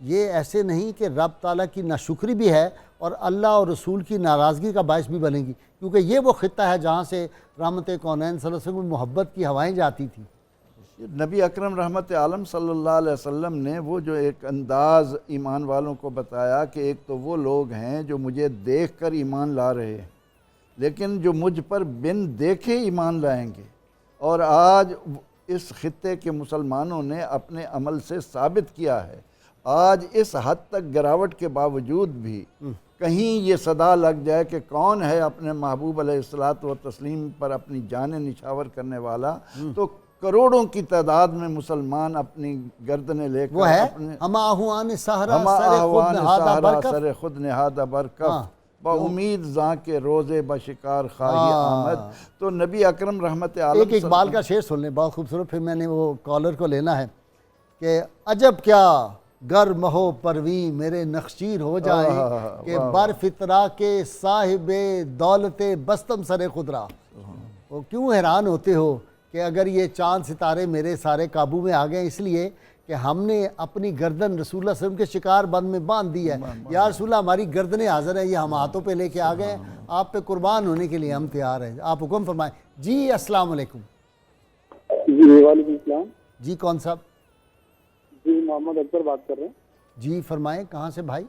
یہ ایسے نہیں کہ رب تعالیٰ کی ناشکری بھی ہے اور اللہ اور رسول کی ناراضگی کا باعث بھی بنے گی, کیونکہ یہ وہ خطہ ہے جہاں سے رحمت کونین صلی اللہ علیہ وسلم محبت کی ہوائیں جاتی تھیں. نبی اکرم رحمت عالم صلی اللہ علیہ وسلم نے وہ جو ایک انداز ایمان والوں کو بتایا کہ ایک تو وہ لوگ ہیں جو مجھے دیکھ کر ایمان لا رہے ہیں, لیکن جو مجھ پر بن دیکھے ایمان لائیں گے. اور آج اس خطے کے مسلمانوں نے اپنے عمل سے ثابت کیا ہے. آج اس حد تک گراوٹ کے باوجود بھی کہیں یہ صدا لگ جائے کہ کون ہے اپنے محبوب علیہ الصلاۃ والتسلیم پر اپنی جانیں نچھاور کرنے والا, تو کروڑوں کی تعداد میں مسلمان اپنی گردنیں لے کر وہ ہے ہم آہوان صحرا سر خود نہادہ برکف با امید زاں کے روزے بشکار خواہی آمد. تو نبی اکرم رحمت عالم, ایک اقبال کا شعر سن لیں, بہت خوبصورت, پھر میں نے وہ کالر کو لینا ہے کہ عجب کیا گر مہو پرویں میرے نخشیر ہو جائے کہ بر فطرہ کے صاحب دولت بستم سر خدرا. وہ کیوں حیران ہوتے ہو کہ اگر یہ چاند ستارے میرے سارے قابو میں آ گئے, اس لیے کہ ہم نے اپنی گردن رسول اللہ صلی اللہ علیہ وسلم کے شکار بند میں باندھ دی ہے. یا رسول اللہ ہماری گردنیں حاضر ہیں, یہ ہم ہاتھوں پہ لے کے آ گئے, آپ پہ قربان ہونے کے لیے ہم تیار ہیں, آپ حکم فرمائیں. جی السلام علیکم. جی وعلیکم السلام. جی کون صاحب؟ جی محمد اکبر بات کر رہے ہیں. جی فرمائیں, کہاں سے بھائی؟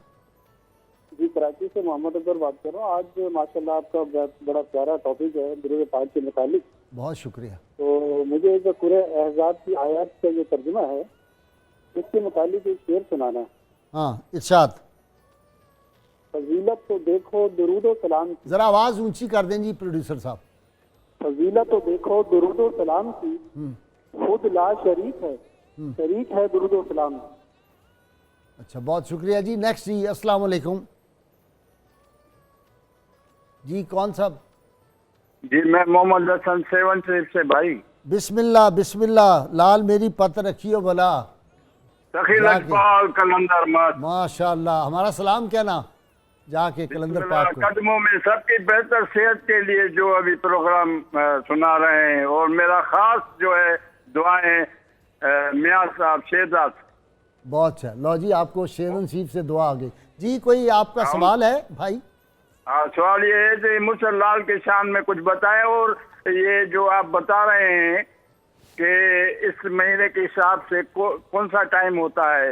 جی کراچی سے محمد اکبر بات کر رہا ہوں. آج ماشاءاللہ آپ کا بڑا پیارا ٹاپک ہے درود پاک کے متعلق. بہت شکریہ. تو مجھے ایک سورہ احزاب کی آیات کا جو ترجمہ ہے اس کے متعلق ایک شعر سنانا ہے. ہاں ارشاد. فضیلت تو دیکھو درود و سلام کی, ذرا آواز اونچی کر دیں جی پروڈیوسر صاحب. فضیلت تو دیکھو درود و سلام کی, خود لا شریک ہے, شریک ہے درود و سلام کی. اچھا بہت شکریہ جی. نیکسٹ جی السلام علیکم. جی کون صاحب؟ جی میں محمد حسن سیون شریف سے بھائی. بسم اللہ بسم اللہ. لال میری پتہ رکھیو بلا. سخی اقبال کلندر مت. ماشاءاللہ, ہمارا سلام کہنا جا کے کلندر پاک کو. قدموں میں سب کی بہتر صحت کے لیے جو ابھی پروگرام سنا رہے ہیں, اور میرا خاص جو ہے دعائیں میاں صاحب شہزاد. بہت اچھا. لو جی آپ کو شیرن شیف سے دعا آ گئی. جی کوئی آپ کا سوال ہے بھائی؟ سوال یہ ہے کہ مرشد لال کے شان میں کچھ بتائیں, اور یہ جو آپ بتا رہے ہیں کہ اس مہینے کے حساب سے کون سا ٹائم ہوتا ہے,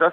10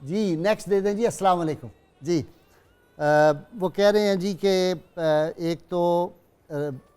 جی نیکسٹ دے دیں جی. السلام علیکم. جی وہ کہہ رہے ہیں جی کہ ایک تو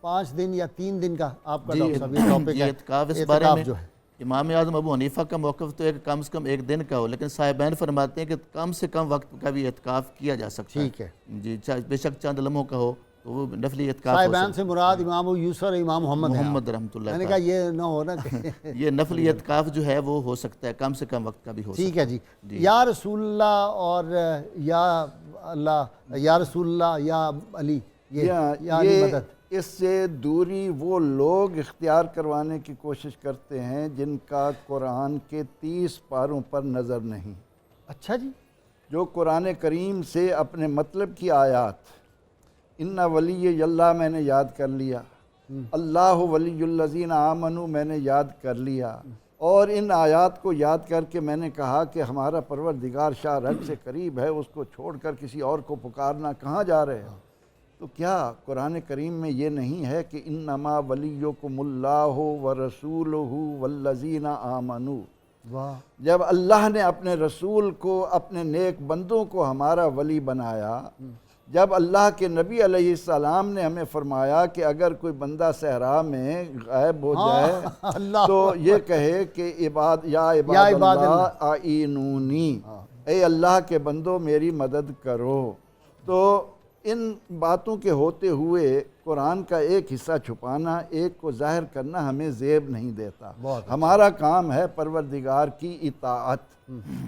5 دن یا 3 دن کا آپ کا ڈاکٹر صاحب یہ ٹاپک ہے اعتکاف. اس بارے میں جو ہے امام اعظم ابو حنیفہ کا موقف تو ایک کم سے کم 1 دن کا ہو، لیکن صاحبین فرماتے ہیں کہ کم سے کم وقت کا بھی اعتکاف کیا جا سکتا ہے. ٹھیک ہے جی بے شک چند لمحوں کا ہو تو وہ نفلی اعتکاف ہو صاحبین سے مراد امام ابو یوسف اور امام محمد رحمۃ اللہ. میں نے کہا یہ نہ ہونا کہ یہ نفلی اعتکاف جو ہے وہ ہو سکتا ہے، کم سے کم وقت کا بھی ہو سکتا ہے. ٹھیک ہے جی. یا رسول اللہ اور یا اللہ، یا رسول اللہ یا علی، یہ علی مدد. اس سے دوری وہ لوگ اختیار کروانے کی کوشش کرتے ہیں جن کا قرآن کے 30 پاروں پر نظر نہیں. اچھا جی. جو قرآن کریم سے اپنے مطلب کی آیات اِنَّ ولی اللہ میں نے یاد کر لیا، اللہ ولی الذین آمنوا میں نے یاد کر لیا، اور ان آیات کو یاد کر کے میں نے کہا کہ ہمارا پروردگار شاہ رگ سے قریب ہے، اس کو چھوڑ کر کسی اور کو پکارنا کہاں جا رہے ہیں؟ تو کیا قرآن کریم میں یہ نہیں ہے کہ انما ولیکم اللہ ورسولہ والذین آمنوا؟ جب اللہ نے اپنے رسول کو، اپنے نیک بندوں کو ہمارا ولی بنایا، جب اللہ کے نبی علیہ السلام نے ہمیں فرمایا کہ اگر کوئی بندہ صحرا میں غائب ہو جائے تو یہ کہے کہ یا عباد اللہ اعینونی، اے اللہ کے بندوں میری مدد کرو. تو ان باتوں کے ہوتے ہوئے قرآن کا ایک حصہ چھپانا، ایک کو ظاہر کرنا ہمیں زیب نہیں دیتا. ہمارا کام ہے پروردگار کی اطاعت.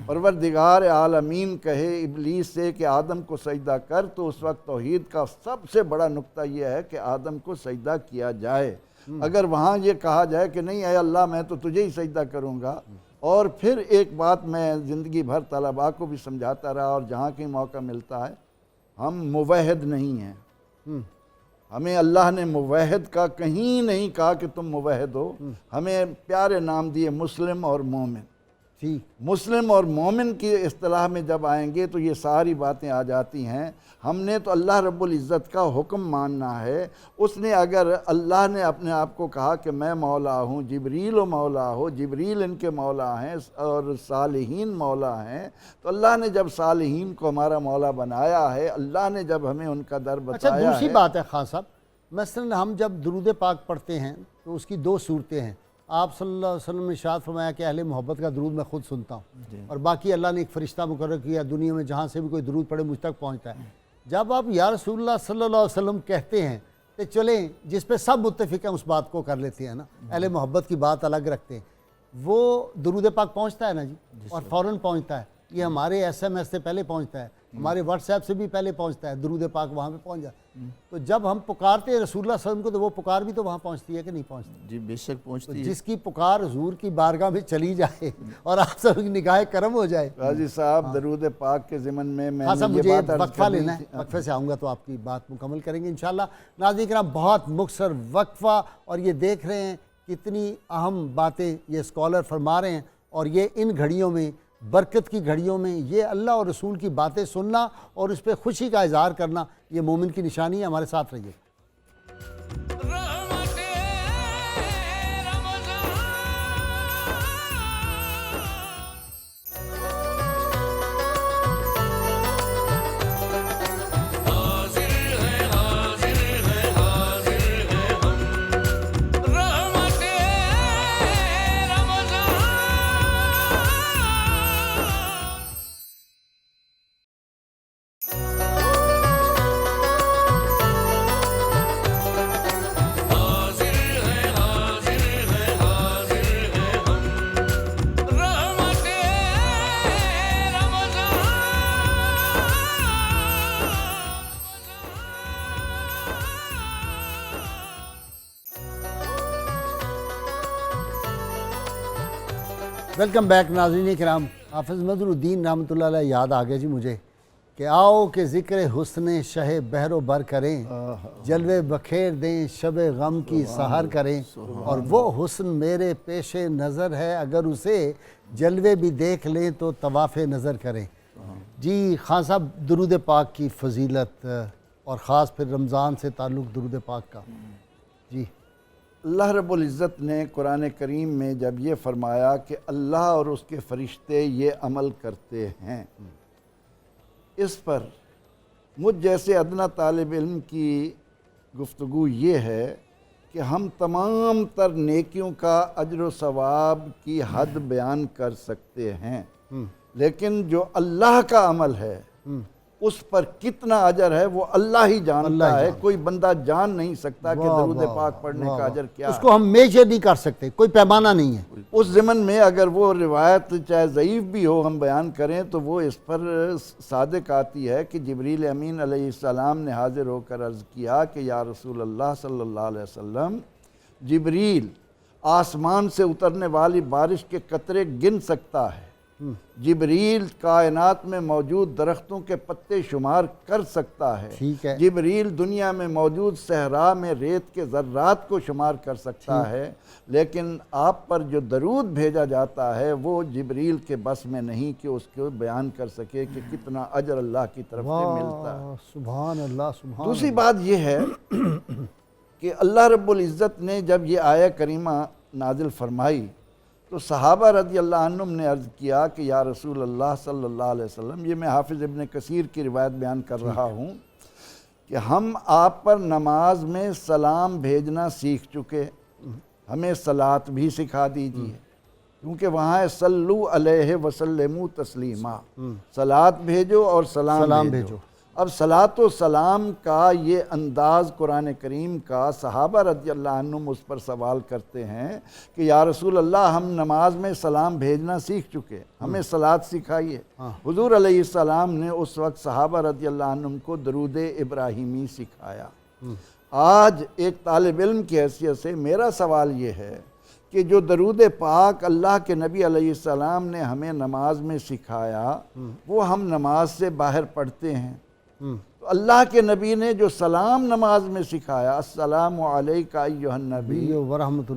پروردگار عالمین کہے ابلیس سے کہ آدم کو سجدہ کر، تو اس وقت توحید کا سب سے بڑا نقطہ یہ ہے کہ آدم کو سجدہ کیا جائے. اگر وہاں یہ کہا جائے کہ نہیں اے اللہ میں تو تجھے ہی سجدہ کروں گا. اور پھر ایک بات میں زندگی بھر طلباء کو بھی سمجھاتا رہا اور جہاں کہیں موقع ملتا ہے، ہم موحد نہیں ہیں. ہمیں اللہ نے موحد کا کہیں نہیں کہا کہ تم موحد ہو. ہمیں پیارے نام دیے مسلم اور مومن. مسلم اور مومن کی اصطلاح میں جب آئیں گے تو یہ ساری باتیں آ جاتی ہیں. ہم نے تو اللہ رب العزت کا حکم ماننا ہے. اس نے اگر اللہ نے اپنے آپ کو کہا کہ میں مولا ہوں، جبریل و مولا ہو، جبریل ان کے مولا ہیں اور صالحین مولا ہیں، تو اللہ نے جب صالحین کو ہمارا مولا بنایا ہے، اللہ نے جب ہمیں ان کا در بتایا ہے. اچھا دوسری بات ہے خان صاحب، مثلا ہم جب درود پاک پڑھتے ہیں تو اس کی 2 صورتیں ہیں. آپ صلی اللہ علیہ وسلم نے ارشاد فرمایا کہ اہل محبت کا درود میں خود سنتا ہوں، اور باقی اللہ نے ایک فرشتہ مقرر کیا دنیا میں جہاں سے بھی کوئی درود پڑھے مجھ تک پہنچتا ہے. جب آپ یا رسول اللہ صلی اللہ علیہ وسلم کہتے ہیں تو چلیں جس پہ سب متفق ہیں اس بات کو کر لیتے ہیں نا، اہل محبت کی بات الگ رکھتے ہیں. وہ درود پاک پہنچتا ہے نا جی، اور فوراً پہنچتا ہے. یہ ہمارے SMS سے پہلے پہنچتا ہے، ہمارے واٹس ایپ سے بھی پہلے پہنچتا ہے. درود پاک وہاں پہ پہنچ جاتا ہے. تو جب ہم پکارتے ہیں رسول اللہ صلی اللہ علیہ وسلم کو تو وہ پکار بھی تو وہاں پہنچتی ہے کہ نہیں پہنچتی؟ جی بے شک پہنچتی ہے. جس کی پکار حضور کی بارگاہ میں چلی جائے اور آپ سب کی نگاہ کرم ہو جائے. قاضی صاحب درود پاک کے ضمن میں مجھے وقفہ لینا ہے، وقفے سے آؤں گا تو آپ کی بات مکمل کریں گے انشاءاللہ. ناظرین کرام بہت مختصر وقفہ، اور یہ دیکھ رہے ہیں کتنی اہم باتیں یہ اسکالر فرما رہے ہیں. اور یہ ان گھڑیوں میں، برکت کی گھڑیوں میں، یہ اللہ اور رسول کی باتیں سننا اور اس پہ خوشی کا اظہار کرنا یہ مومن کی نشانی ہے. ہمارے ساتھ رہیے. ویلکم بیک ناظرین کرام. حافظ مظہر الدین رحمۃ اللہ علیہ یاد آ گیا جی مجھے کہ آؤ کہ ذکر حسن شہ بحر و بر کریں، جلوے بکھیر دیں شب غم کی سحر کریں، اور وہ حسن میرے پیش نظر ہے اگر اسے جلوے بھی دیکھ لیں تو طواف نظر کریں. جی خان صاحب درود پاک کی فضیلت اور خاص پھر رمضان سے تعلق درود پاک کا. جی اللہ رب العزت نے قرآن کریم میں جب یہ فرمایا کہ اللہ اور اس کے فرشتے یہ عمل کرتے ہیں، اس پر مجھ جیسے ادنا طالب علم کی گفتگو یہ ہے کہ ہم تمام تر نیکیوں کا اجر و ثواب کی حد بیان کر سکتے ہیں، لیکن جو اللہ کا عمل ہے اس پر کتنا اجر ہے وہ اللہ ہی جانتا ہے، کوئی بندہ جان نہیں سکتا کہ درود پاک پڑھنے کا اجر کیا ہے، اس کو ہم میجر نہیں کر سکتے، کوئی پیمانہ نہیں ہے۔ اس ضمن میں اگر وہ روایت چاہے ضعیف بھی ہو ہم بیان کریں تو وہ اس پر صادق آتی ہے کہ جبریل امین علیہ السلام نے حاضر ہو کر عرض کیا کہ یا رسول اللہ صلی اللہ علیہ وسلم، جبریل آسمان سے اترنے والی بارش کے قطرے گن سکتا ہے، جبریل کائنات میں موجود درختوں کے پتے شمار کر سکتا ہے، جبریل دنیا میں موجود صحرا میں ریت کے ذرات کو شمار کر سکتا ہے، لیکن آپ پر جو درود بھیجا جاتا ہے وہ جبریل کے بس میں نہیں کہ اس کو بیان کر سکے کہ کتنا اجر اللہ کی طرف سے ملتا ہے۔ سبحان اللہ، سبحان دوسری اللہ۔ بات یہ ہے کہ اللہ رب العزت نے جب یہ آیہ کریمہ نازل فرمائی تو صحابہ رضی اللہ عنہم نے عرض کیا کہ یا رسول اللہ صلی اللہ علیہ وسلم، یہ میں حافظ ابن کثیر کی روایت بیان کر رہا ہوں کہ ہم آپ پر نماز میں سلام بھیجنا سیکھ چکے، ہمیں صلاۃ بھی سکھا دیجیے، کیونکہ وہاں ہے صلو علیہ وسلموا تسلیما، صلاۃ بھیجو اور سلام بھیجو۔ اب صلاۃ و سلام کا یہ انداز قرآن کریم کا صحابہ رضی اللہ عنہم اس پر سوال کرتے ہیں کہ یا رسول اللہ، ہم نماز میں سلام بھیجنا سیکھ چکے، ہمیں صلاۃ سکھائیے۔ حضور علیہ السلام نے اس وقت صحابہ رضی اللہ عنہم کو درود ابراہیمی سکھایا۔ آج ایک طالب علم کی حیثیت سے میرا سوال یہ ہے کہ جو درود پاک اللہ کے نبی علیہ السلام نے ہمیں نماز میں سکھایا وہ ہم نماز سے باہر پڑھتے ہیں، تو اللہ کے نبی نے جو سلام نماز میں سکھایا، السلام علیکہ ایھا النبی،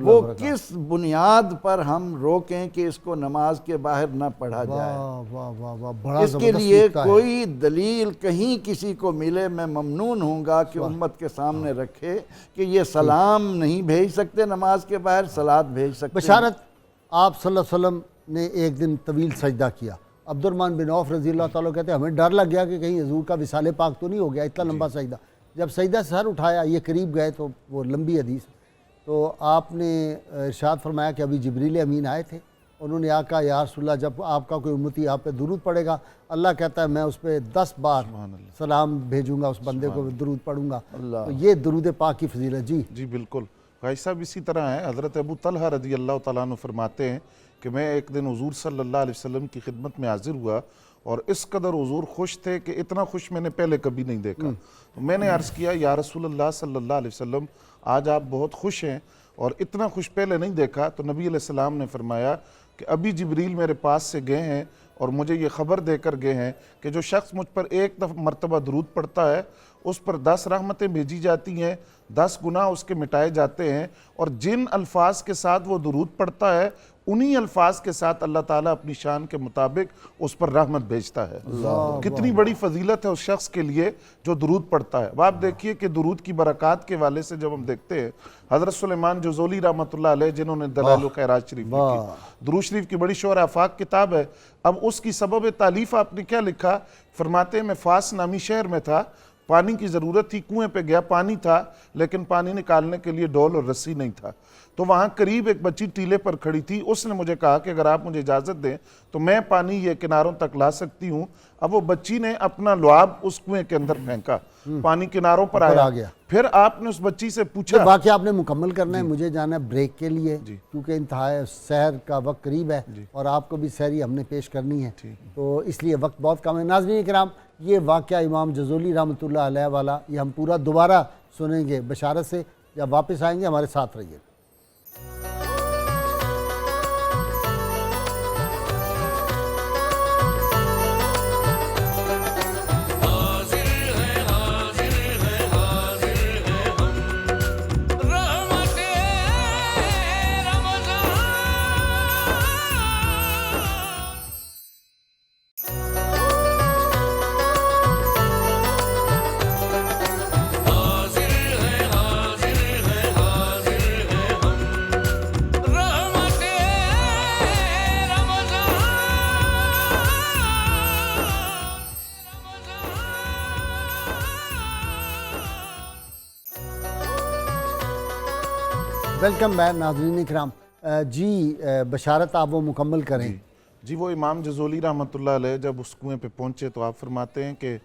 وہ کس بنیاد پر ہم روکیں کہ اس کو نماز کے باہر نہ پڑھا جائے؟ اس کے لیے کوئی دلیل کہیں کسی کو ملے میں ممنون ہوں گا کہ امت کے سامنے رکھے کہ یہ سلام نہیں بھیج سکتے نماز کے باہر، صلاۃ بھیج سکتے۔ بشارت، آپ صلی اللہ علیہ وسلم نے ایک دن طویل سجدہ کیا، عبد الرحمن بن عوف رضی اللہ تعالیٰ کہتے ہیں ہمیں ڈر لگ گیا کہ کہیں حضور کا وصال پاک تو نہیں ہو گیا، اتنا لمبا سجدہ۔ جب سجدہ سے سر اٹھایا، یہ قریب گئے تو وہ لمبی حدیث، تو آپ نے ارشاد فرمایا کہ ابھی جبریل امین آئے تھے، انہوں نے کہا یا رسول اللہ، جب آپ کا کوئی امتی آپ پہ درود پڑے گا، اللہ کہتا ہے میں اس پہ 10 بار سلام بھیجوں گا، اس بندے کو درود پڑھوں گا۔ تو یہ درود پاک کی فضیلت۔ جی بالکل بھائی صاحب، اسی طرح ہے، حضرت ابو طلحہ رضی اللہ تعالیٰ عنہ فرماتے ہیں کہ میں ایک دن حضور صلی اللہ علیہ وسلم کی خدمت میں حاضر ہوا اور اس قدر حضور خوش تھے کہ اتنا خوش میں نے پہلے کبھی نہیں دیکھا، تو میں نے عرض کیا یا رسول اللہ صلی اللہ علیہ وسلم، آج آپ بہت خوش ہیں اور اتنا خوش پہلے نہیں دیکھا۔ تو نبی علیہ السلام نے فرمایا کہ ابھی جبریل میرے پاس سے گئے ہیں اور مجھے یہ خبر دے کر گئے ہیں کہ جو شخص مجھ پر ایک مرتبہ درود پڑھتا ہے اس پر 10 رحمتیں بھیجی جاتی ہیں، 10 گناہ اس کے مٹائے جاتے ہیں، اور جن الفاظ کے ساتھ وہ درود پڑھتا ہے انہی الفاظ کے ساتھ اللہ تعالیٰ اپنی شان کے مطابق اس پر رحمت بھیجتا ہے۔ کتنی بڑی فضیلت ہے اس شخص کے لیے جو درود پڑھتا ہے۔ اب آپ دیکھیے کہ درود کی برکات کے والے سے جب ہم دیکھتے ہیں، حضرت سلیمان جوزولی رحمۃ اللہ علیہ جنہوں نے دلائل الخیرات شریف لکھی، درود شریف کی بڑی شہر آفاق کتاب ہے، اب اس کی سبب تالیف آپ نے کیا لکھا؟ فرماتے ہیں میں فاس نامی شہر میں تھا، پانی کی ضرورت تھی، کنویں پہ گیا، پانی تھا لیکن پانی نکالنے کے لیے ڈول اور رسی نہیں تھا، تو وہاں قریب ایک بچی ٹیلے پر کھڑی تھی، اس نے مجھے کہا کہ اگر آپ مجھے اجازت دیں تو میں پانی یہ کناروں تک لا سکتی ہوں۔ اب وہ بچی نے اپنا لعاب اس کنویں کے اندر پھینکا، پانی کناروں پر آیا، پھر آپ نے اس بچی سے پوچھا۔ واقعہ آپ نے مکمل کرنا ہے، مجھے جانا ہے بریک کے لیے کیونکہ انتہائی سحر کا وقت قریب ہے اور آپ کو بھی سحری ہم نے پیش کرنی ہے، تو اس لیے وقت بہت کم ہے۔ ناظرین کرام، یہ واقعہ امام جزولی رحمۃ اللہ علیہ والا یہ ہم پورا دوبارہ سنیں گے بشارت سے، جب واپس آئیں گے ہمارے ساتھ رہیے۔ ویلکم بیک ناظرین اکرام. جی بشارت آپ وہ مکمل کریں. جی وہ امام جزولی رحمۃ اللہ علیہ جب اس کنویں پہ پہنچے تو آپ فرماتے ہیں کہ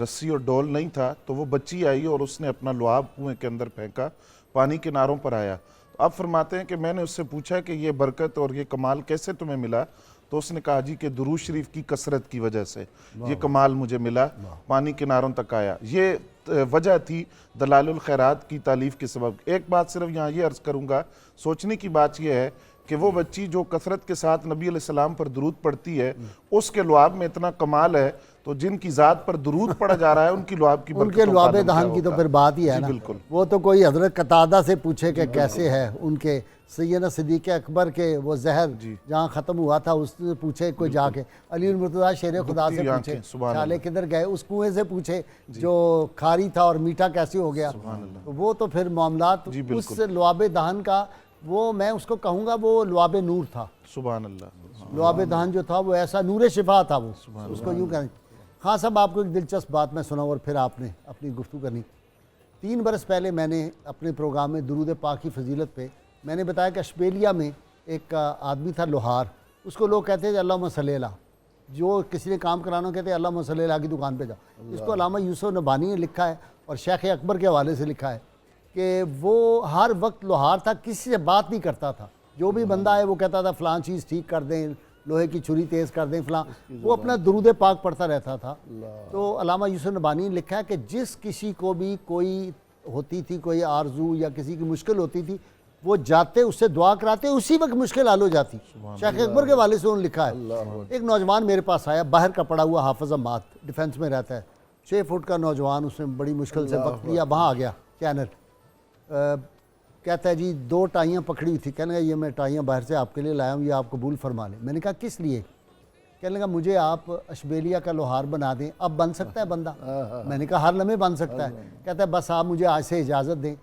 رسی اور ڈول نہیں تھا تو وہ بچی آئی اور اس نے اپنا لعاب کنویں کے اندر پھینکا, پانی کناروں پر آیا. تو آپ فرماتے ہیں کہ میں نے اس سے پوچھا کہ یہ برکت اور یہ کمال کیسے تمہیں ملا, تو اس نے کہا جی کہ درود شریف کی کثرت کی وجہ سے یہ کمال مجھے ملا, پانی کناروں تک آیا. یہ وجہ تھی دلائل الخیرات کی تالیف کے سبب. ایک بات صرف یہاں یہ عرض کروں گا, سوچنے کی بات یہ ہے کہ وہ بچی جو کثرت کے ساتھ نبی علیہ السلام پر درود پڑھتی ہے, اس کے لعاب میں اتنا کمال ہے, تو جن کی ذات پر درود پڑھا جا رہا ہے ان کی لعاب کی ان کے لعاب دہن کی تو پھر بات ہی ہے نا. وہ تو کوئی حضرت قتادہ سے پوچھے کہ کیسے ہے, ان کے سیدنا صدیق اکبر کے وہ زہر جہاں ختم ہوا تھا اس سے پوچھے کوئی جا کے, علی المرتضیٰ شیر خدا سے پوچھے چھالے کدھر گئے, اس کنویں سے پوچھے جو کھاری تھا اور میٹھا کیسے ہو گیا. وہ تو پھر معاملات اس لعاب دہن کا, وہ میں اس کو کہوں گا وہ لعاب نور تھا. سبحان اللہ. لعاب دہن جو تھا وہ ایسا نور شفا تھا, وہ اس کو یوں کہیں. خان صاحب آپ کو ایک دلچسپ بات میں سناؤں اور پھر آپ نے اپنی گفتگو کرنی. 3 برس پہلے میں نے اپنے پروگرام میں درود پاک کی فضیلت پہ میں نے بتایا کہ اشبیلیہ میں ایک آدمی تھا لوہار, اس کو لوگ کہتے تھے اللہم صلی اللہ, جو کسی نے کام کرانا کہتے ہیں اللہم صلی اللہ کی دکان پہ جاؤ. اس کو علامہ یوسف نبہانی نے لکھا ہے اور شیخ اکبر کے حوالے سے لکھا ہے کہ وہ ہر وقت لوہار تھا, کسی سے بات نہیں کرتا تھا. جو بھی بندہ ہے وہ کہتا تھا فلان چیز ٹھیک کر دیں, لوہے کی چھری تیز کر دیں, فلاں, وہ اپنا درود پاک پڑھتا رہتا تھا. تو علامہ یوسف نبہانی نے لکھا ہے کہ جس کسی کو بھی کوئی ہوتی تھی کوئی آرزو یا کسی کی مشکل ہوتی تھی, وہ جاتے اس سے دعا کراتے, اسی وقت مشکل حل ہو جاتی. شیخ اکبر کے والے سے انہوں نے لکھا ہے. ایک نوجوان میرے پاس آیا, باہر کا پڑا ہوا حافظ امات, ڈیفنس میں رہتا ہے, 6 فٹ کا نوجوان, اس نے بڑی مشکل سے وقت لیا, وہاں آ گیا چینل. کہتا ہے جی 2 ٹائیاں پکڑی ہوئی تھی, کہنے لگا یہ میں ٹائیاں باہر سے آپ کے لیے لایا ہوں, یہ آپ قبول فرما لیں. میں نے کہا کس لیے؟ کہنے لگا مجھے آپ اشبیلیہ کا لوہار بنا دیں. اب بن سکتا ہے بندہ؟ میں نے کہا ہر لمحے بن سکتا ہے. کہتا ہے بس آپ مجھے آج سے اجازت دیں.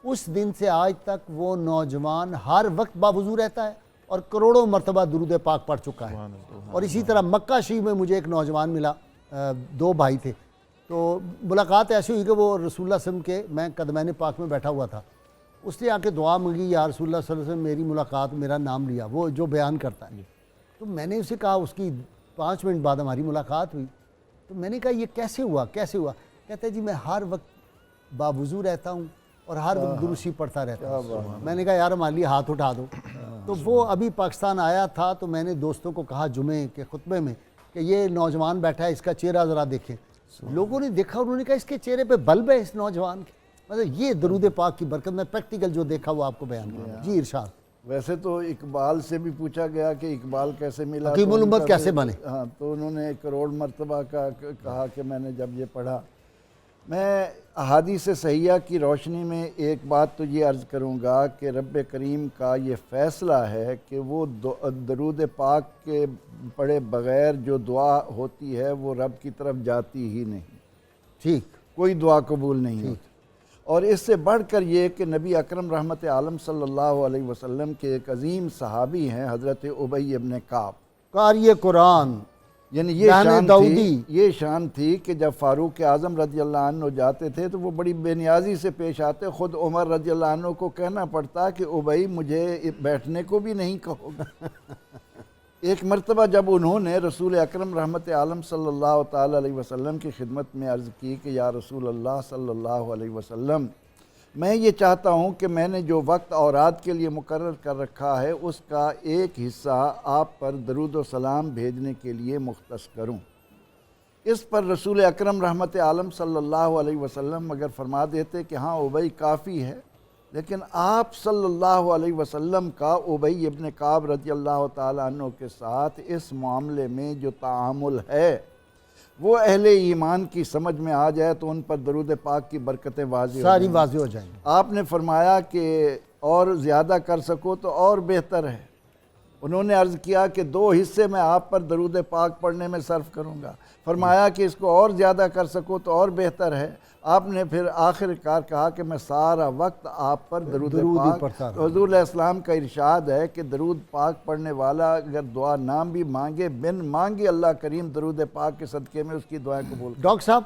اس دن سے آج تک وہ نوجوان ہر وقت باوضو رہتا ہے اور کروڑوں مرتبہ درود پاک پڑھ چکا ہے. اور اسی طرح مکہ شریف میں مجھے ایک نوجوان ملا, 2 بھائی تھے, تو ملاقات ایسی ہوئی کہ وہ رسول اللہ صلی اللہ علیہ وسلم کے, میں قدمین پاک میں بیٹھا ہوا تھا, اس نے آ کے دعا مانگی, یا رسول اللہ صلی اللہ علیہ وسلم میری ملاقات, میرا نام لیا, وہ جو بیان کرتا ہے. تو میں نے اسے کہا, اس کی 5 منٹ بعد ہماری ملاقات ہوئی, تو میں نے کہا یہ کیسے ہوا کیسے ہوا؟ کہتا ہے جی میں ہر وقت باوضو رہتا ہوں اور ہر وقت درود شریف پڑھتا رہتا ہوں. میں نے کہا یار ہمارے لیے ہاتھ اٹھا دو. تو وہ ابھی پاکستان آیا تھا, تو میں نے دوستوں کو کہا جمعے کے خطبے میں کہ یہ نوجوان بیٹھا ہے, اس کا چہرہ ذرا دیکھیں. لوگوں نے دیکھا, انہوں نے کہا اس کے چہرے پہ بلب ہے اس نوجوان کے. مطلب یہ درود پاک کی برکت, میں پریکٹیکل جو دیکھا وہ آپ کو بیان کیا. جی ارشاد. ویسے تو اقبال سے بھی پوچھا گیا کہ اقبال کیسے ملا, حکیم الامت کیسے بنے. ہاں, تو انہوں نے 1 کروڑ مرتبہ کا کہا کہ میں نے جب یہ پڑھا. میں احادیث صحیحہ کی روشنی میں ایک بات تو یہ عرض کروں گا کہ رب کریم کا یہ فیصلہ ہے کہ وہ درود پاک کے پڑھے بغیر جو دعا ہوتی ہے وہ رب کی طرف جاتی ہی نہیں. ٹھیک, کوئی دعا قبول نہیں ہوتی. اور اس سے بڑھ کر یہ کہ نبی اکرم رحمت عالم صلی اللہ علیہ وسلم کے ایک عظیم صحابی ہیں حضرت ابی ابن کعب, قاری قرآن, یعنی یہ شان تھی کہ جب فاروق اعظم رضی اللہ عنہ جاتے تھے تو وہ بڑی بے نیازی سے پیش آتے. خود عمر رضی اللہ عنہ کو کہنا پڑتا کہ ابی مجھے بیٹھنے کو بھی نہیں کہو گا. ایک مرتبہ جب انہوں نے رسول اکرم رحمت عالم صلی اللہ تعالی علیہ وسلم کی خدمت میں عرض کی کہ یا رسول اللہ صلی اللہ علیہ وسلم, میں یہ چاہتا ہوں کہ میں نے جو وقت اوراد کے لیے مقرر کر رکھا ہے اس کا ایک حصہ آپ پر درود و سلام بھیجنے کے لیے مختص کروں. اس پر رسول اکرم رحمت عالم صلی اللہ علیہ وسلم اگر فرما دیتے کہ ہاں ابی کافی ہے, لیکن آپ صلی اللہ علیہ وسلم کا ابی ابن کعب رضی اللہ تعالیٰ عنہ کے ساتھ اس معاملے میں جو تعامل ہے وہ اہل ایمان کی سمجھ میں آ جائے تو ان پر درود پاک کی برکتیں ساری واضح ہو جائیں. آپ نے فرمایا کہ اور زیادہ کر سکو تو اور بہتر ہے. انہوں نے عرض کیا کہ 2 حصے میں آپ پر درود پاک پڑھنے میں صرف کروں گا. فرمایا کہ اس کو اور زیادہ کر سکو تو اور بہتر ہے. آپ نے پھر آخر کار کہا کہ میں سارا وقت آپ پر درود پاک. حضور علیہ السلام کا ارشاد ہے کہ درود پاک پڑھنے والا اگر دعا نام بھی مانگے, بن مانگے اللہ کریم درود پاک کے صدقے میں اس کی دعائیں قبول. ڈاکٹر صاحب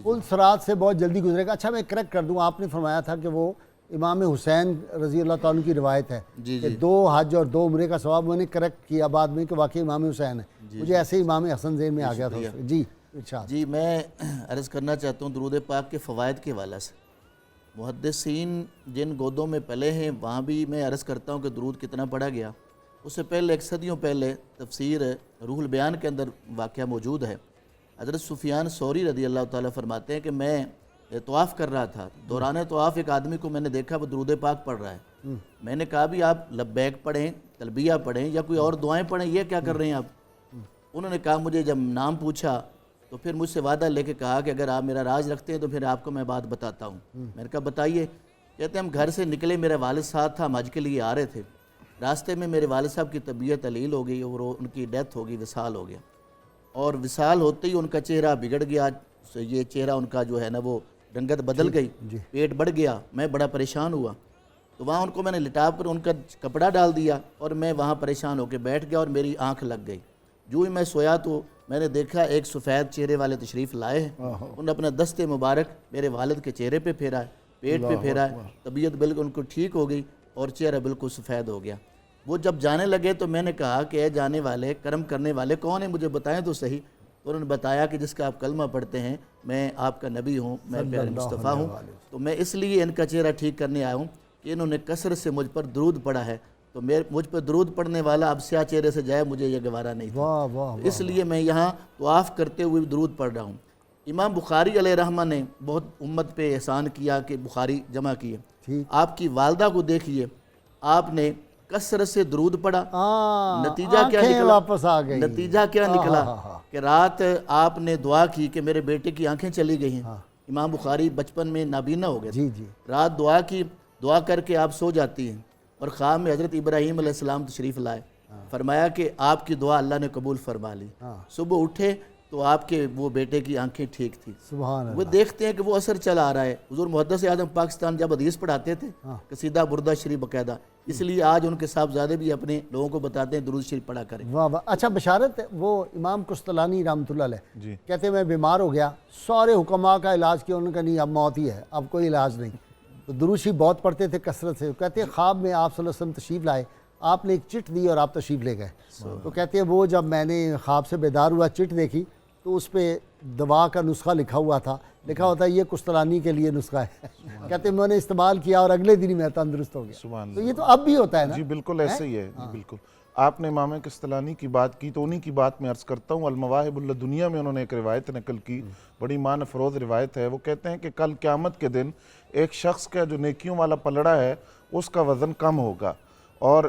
پل صراط سے بہت جلدی گزرے گا. اچھا میں کریکٹ کر دوں, آپ نے فرمایا تھا کہ وہ امام حسین رضی اللہ تعالیٰ عنہ کی روایت ہے کہ 2 حج اور 2 عمرے کا ثواب میں نے کریکٹ کیا بعد میں کہ واقعی امام حسین ہے. مجھے ایسے امام حسن ذہن میں آ گیا تھا. جی ارشاد. جی میں عرض کرنا چاہتا ہوں درود پاک کے فوائد کے حوالے سے. محدثین جن گودوں میں پلے ہیں وہاں بھی میں عرض کرتا ہوں کہ درود کتنا پڑھا گیا. اس سے پہلے 1 صدیوں پہلے تفسیر روح البیان کے اندر واقعہ موجود ہے. حضرت سفیان ثوری رضی اللہ تعالیٰ فرماتے ہیں کہ میں طواف کر رہا تھا. دوران طواف ایک آدمی کو میں نے دیکھا وہ درود پاک پڑھ رہا ہے. میں نے کہا بھی آپ لبیک پڑھیں, تلبیہ پڑھیں یا کوئی اور دعائیں پڑھیں, یہ کیا کر رہے ہیں آپ؟ انہوں نے کہا مجھے جب نام پوچھا تو پھر مجھ سے وعدہ لے کے کہا کہ اگر آپ میرا راز رکھتے ہیں تو پھر آپ کو میں بات بتاتا ہوں. میں نے کہا بتائیے. کہتے ہیں ہم گھر سے نکلے, میرے والد صاحب تھا, ہم حج کے لیے آ رہے تھے. راستے میں میرے والد صاحب کی طبیعت علیل ہو گئی اور ان کی ڈیتھ ہو گئی, وصال ہو گیا. اور وصال ہوتے ہی ان کا چہرہ بگڑ گیا. یہ چہرہ ان کا جو ہے نا وہ رنگت بدل گئی, پیٹ بڑھ گیا. میں بڑا پریشان ہوا تو وہاں ان کو میں نے لٹا پر ان کا کپڑا ڈال دیا اور میں وہاں پریشان ہو کے بیٹھ گیا اور میری آنکھ لگ گئی. جو ہی میں سویا تو میں نے دیکھا ایک سفید چہرے والے تشریف لائے ہیں. انہوں نے اپنا دست مبارک میرے والد کے چہرے پہ پھیرا ہے, پیٹ پہ پھیرا ہے. طبیعت بالکل ان کو ٹھیک ہو گئی اور چہرہ بالکل سفید ہو گیا. وہ جب جانے لگے تو میں نے کہا کہ اے جانے والے, کرم کرنے والے کون ہیں, مجھے بتائیں تو صحیح. انہوں نے بتایا کہ جس کا آپ کلمہ پڑھتے ہیں میں آپ کا نبی ہوں, میں پیارے مصطفیٰ ہوں. تو میں اس لیے ان کا چہرہ ٹھیک کرنے آیا ہوں کہ انہوں نے کثرت سے مجھ پر درود پڑھا ہے. تو مجھ پر درود پڑھنے والا اب سیاہ چہرے سے جائے, مجھے یہ گوارا نہیں تھا. اس لیے میں یہاں طواف کرتے ہوئے درود پڑھ رہا ہوں. امام بخاری علیہ رحمہ نے بہت امت پہ احسان کیا کہ بخاری جمع کیے. آپ کی والدہ کو دیکھیے, آپ نے کثرت سے درود پڑھا. نتیجہ کیا نکلا؟ واپس آ گئی. نتیجہ کیا نکلا کہ رات آپ نے دعا کی کہ میرے بیٹے کی آنکھیں چلی گئی ہیں. امام بخاری بچپن میں نابینا ہو گئے. رات دعا کی, دعا کر کے آپ سو جاتی ہیں اور خواب میں حضرت ابراہیم علیہ السلام تشریف لائے. فرمایا کہ آپ کی دعا اللہ نے قبول فرما لی. صبح اٹھے تو آپ کے وہ بیٹے کی آنکھیں ٹھیک تھی. وہ دیکھتے ہیں کہ وہ اثر چلا آ رہا ہے. حضور محدث اعظم پاکستان جب حدیث پڑھاتے تھے قصیدہ بردہ شریف باقاعدہ, اس لیے آج ان کے صاحبزادے بھی اپنے لوگوں کو بتاتے ہیں درود شریف پڑھا کریں. واہ واہ. اچھا بشارت, وہ امام قسطلانی رحمۃ اللہ علیہ کہتے ہیں میں بیمار ہو گیا, سارے حکماء کا علاج کیا, انہوں نے کہا نہیں اب موت ہی ہے, اب کوئی علاج نہیں. تو درود شریف بہت پڑھتے تھے کثرت سے. کہتے ہیں خواب میں آپ صلی اللہ علیہ وسلم تشریف لائے, آپ نے ایک چٹ دی اور آپ تشریف لے گئے. تو کہتے ہیں وہ جب میں نے خواب سے بیدار ہوا چٹ دیکھی تو اس پہ دوا کا نسخہ لکھا ہوا تھا, لکھا ہوتا ہے یہ قسطلانی کے لیے نسخہ ہے. کہتے ہیں میں نے استعمال کیا اور اگلے دن ہی میں تندرست ہو گیا. تو یہ تو اب بھی ہوتا ہے نا؟ جی بالکل ایسے ہی ہے. بالکل آپ نے امام قسطلانی کی بات کی تو انہی کی بات میں عرض کرتا ہوں. المواہب اللدنیہ میں انہوں نے ایک روایت نقل کی, بڑی معنی فروز روایت ہے. وہ کہتے ہیں کہ کل قیامت کے دن ایک شخص کا جو نیکیوں والا پلڑا ہے اس کا وزن کم ہوگا اور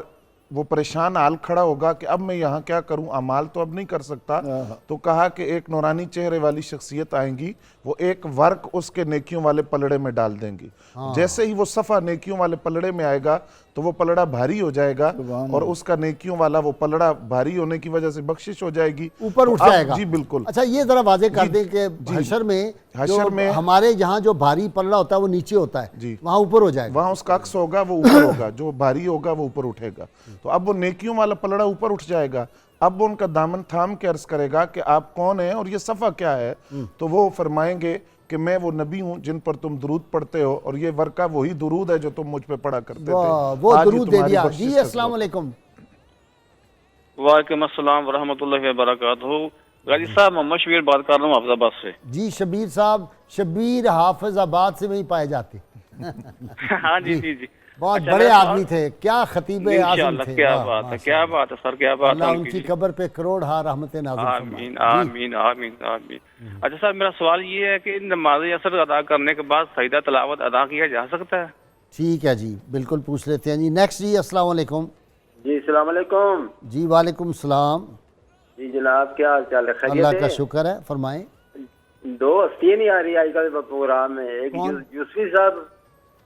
وہ پریشان حال کھڑا ہوگا کہ اب میں یہاں کیا کروں, اعمال تو اب نہیں کر سکتا. تو کہا کہ ایک نورانی چہرے والی شخصیت آئیں گی, وہ ایک ورق اس کے نیکیوں والے پلڑے میں ڈال دیں گی. جیسے ہی وہ صفحہ نیکیوں والے پلڑے میں آئے گا تو وہ پلڑا بھاری ہو جائے گا اور اس کا نیکیوں والا وہ پلڑا بھاری ہونے کی وجہ سے بخشش ہو جائے گی, اوپر اٹھ جائے گا. جی بالکل. اچھا یہ ذرا واضح کر دیں کہ حشر میں ہمارے جہاں جو بھاری پلڑا ہوتا ہے وہ نیچے ہوتا ہے, وہاں اوپر ہو جائے گا. وہاں اس کا عکس ہوگا, وہ اوپر ہوگا, جو بھاری ہوگا وہ اوپر اٹھے گا. تو اب وہ نیکیوں والا پلڑا اوپر اٹھ جائے گا. اب وہ ان کا دامن تھام کے عرض کرے گا کہ آپ کون ہیں اور یہ صفحہ کیا ہے. تو وہ فرمائیں گے کہ میں وہ نبی ہوں جن پر تم درود پڑھتے ہو اور یہ ورقہ وہی درود ہے جو تم مجھ پہ پڑھا کرتے تھے. وہ درود دے دیا. جی السلام علیکم. وعلیکم السلام ورحمۃ اللہ وبرکاتہ. غازی صاحب محمد شبیر بات کر رہا ہوں حافظ آباد سے. جی شبیر صاحب, شبیر حافظ آباد سے وہیں پائے جاتے. ہاں جی جی جی بہت بڑے آدمی تھے, کیا خطیب اعظم تھے. کیا بات ہے, کیا بات ہے سر, کیا بات ہے. اللہ ان کی قبر پہ کروڑ ہا رحمت نازل فرمائے. آمین آمین آمین آمین. اچھا صاحب میرا سوال یہ ہے کہ نماز عصر ادا کرنے کے بعد سجدہ تلاوت ادا کیا جا سکتا ہے؟ ٹھیک ہے جی, بالکل پوچھ لیتے ہیں. جی نیکسٹ. جی السلام علیکم. جی السلام علیکم. جی وعلیکم السلام. جی جناب کیا حال چال ہے؟ اللہ کا شکر ہے, فرمائیں. دو ہستیاں نہیں آ رہی آج کل پروگرام میں, ایک یوسفی صاحب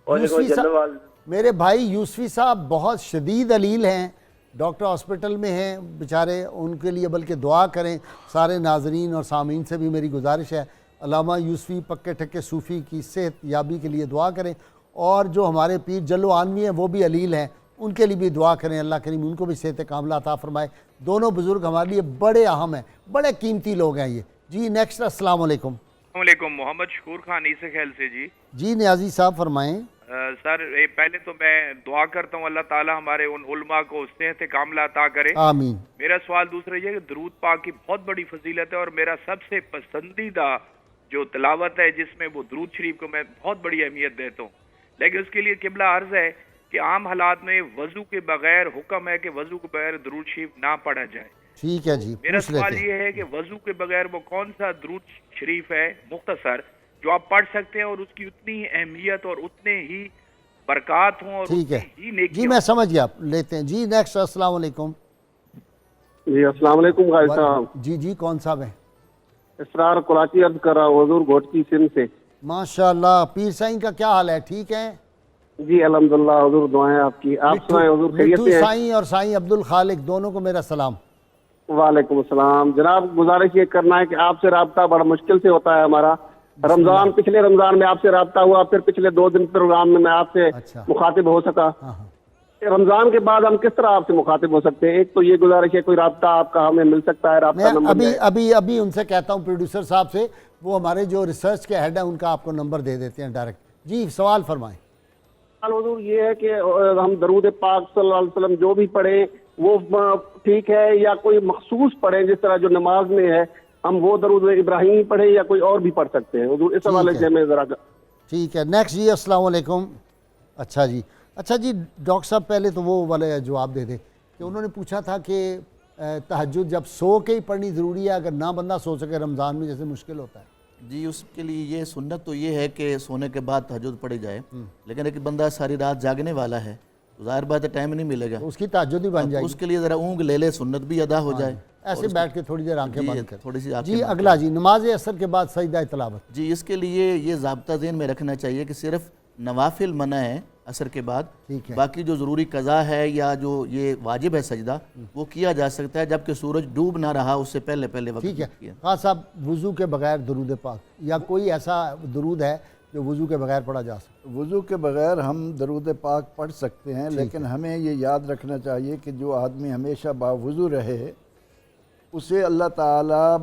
اور ایک جلوال. میرے بھائی یوسفی صاحب بہت شدید علیل ہیں, ڈاکٹر ہاسپٹل میں ہیں بیچارے, ان کے لیے بلکہ دعا کریں. سارے ناظرین اور سامعین سے بھی میری گزارش ہے, علامہ یوسفی پکے ٹھکے صوفی کی صحت یابی کے لیے دعا کریں. اور جو ہمارے پیر جلو آنوی ہیں وہ بھی علیل ہیں, ان کے لیے بھی دعا کریں. اللہ کریم ان کو بھی صحت کاملہ عطا فرمائے. دونوں بزرگ ہمارے لیے بڑے اہم ہیں, بڑے قیمتی لوگ ہیں یہ. جی نیکسٹ. السلام علیکم. السلام علیکم. محمد شکور خان سے خیل سے. جی نیازی صاحب فرمائیں. سر پہلے تو میں دعا کرتا ہوں اللہ تعالیٰ ہمارے ان علماء کو صحت کاملہ عطا کرے، آمین۔ میرا سوال دوسرا یہ کہ درود پاک کی بہت بڑی فضیلت ہے، اور میرا سب سے پسندیدہ جو تلاوت ہے جس میں وہ درود شریف کو میں بہت بڑی اہمیت دیتا ہوں، لیکن اس کے لیے قبلہ عرض ہے کہ عام حالات میں وضو کے بغیر حکم ہے کہ وضو کے بغیر درود شریف نہ پڑھا جائے۔ ٹھیک ہے جی، میرا سوال یہ ہے کہ وضو کے بغیر وہ کون سا درود شریف ہے مختصر جو آپ پڑھ سکتے ہیں اور اس کی اتنی اہمیت اور اتنے ہی برکات ہوں اور ٹھیک ہے اتنی ہی نیکی جی، میں سمجھ گیا، لیتے ہیں جی نیکسٹ۔ السلام علیکم جی السلام علیکم غازی صاحب۔ جی جی، کون صاحب ہیں؟ اسرار کراچی عرض کر رہا ہوں حضور گھوٹکی سندھ سے۔ ماشاءاللہ، پیر سائیں کا کیا حال ہے؟ ٹھیک ہے جی الحمدللہ حضور، دعائیں آپ کی، آپ سنائیں حضور خیریت سے ہیں؟ سائیں اور سائیں عبد الخالق دونوں کو میرا سلام۔ وعلیکم السلام جناب، گزارش یہ کرنا ہے کہ آپ سے رابطہ بڑا مشکل سے ہوتا ہے ہمارا۔ رمضان، پچھلے رمضان میں آپ سے رابطہ ہوا، پھر پچھلے 2 دن پروگرام میں آپ سے مخاطب ہو سکا۔ رمضان کے بعد ہم کس طرح آپ سے مخاطب ہو سکتے ہیں؟ ایک تو یہ گزارش ہے، کوئی رابطہ آپ کا ہمیں مل سکتا ہے؟ رابطہ نمبر ابھی ان سے کہتا ہوں پروڈیوسر صاحب سے، وہ ہمارے جو ریسرچ کے ہیڈ ہیں ان کا آپ کو نمبر دے دیتے ہیں ڈائریکٹ۔ جی سوال فرمائیں۔ حضور یہ ہے کہ ہم درود پاک صلی اللہ علیہ وسلم جو بھی پڑھیں وہ ٹھیک ہے، یا کوئی مخصوص پڑھیں جس طرح جو نماز میں ہے ہم وہ درود ابراہیمی پڑھیں یا کوئی اور بھی پڑھ سکتے ہیں حضور؟ اس حوالے سے میں ذرا۔ ٹھیک ہے نیکسٹ جی، السلام علیکم۔ اچھا جی ڈاکٹر صاحب پہلے تو وہ والے جواب دے دیں کہ انہوں نے پوچھا تھا کہ تہجد جب سو کے ہی پڑھنی ضروری ہے، اگر نہ بندہ سو سکے رمضان میں جیسے مشکل ہوتا ہے؟ جی اس کے لیے یہ سنت تو یہ ہے کہ سونے کے بعد تہجد پڑھی جائے، لیکن ایک بندہ ساری رات جاگنے والا ہے تو ظاہر بات ہے ٹائم نہیں ملے گا، اس کی تہجد ہی بن جائے گی، اس کے لیے ذرا اونگ لے لے، سنت بھی ادا ہو جائے، ایسے بیٹھ کے تھوڑی دیر آنکھیں بند کر تھوڑی سی جی اگلا جی، نماز عصر کے بعد سجدہ تلاوت۔ جی اس کے لیے یہ ضابطہ ذہن میں رکھنا چاہیے کہ صرف نوافل منع ہے عصر کے بعد، باقی جو ضروری قضا ہے یا جو یہ واجب ہے سجدہ وہ کیا جا سکتا ہے جبکہ سورج ڈوب نہ رہا اس سے پہلے وقت۔ ٹھیک ہے خان صاحب، وضو کے بغیر درود پاک یا کوئی ایسا درود ہے جو وضو کے بغیر پڑھا جا سکتا؟ وضو کے بغیر ہم درود پاک پڑھ سکتے ہیں، لیکن ہمیں یہ یاد رکھنا چاہیے کہ جو آدمی ہمیشہ باوضو رہے اسے اللہ تعالیٰ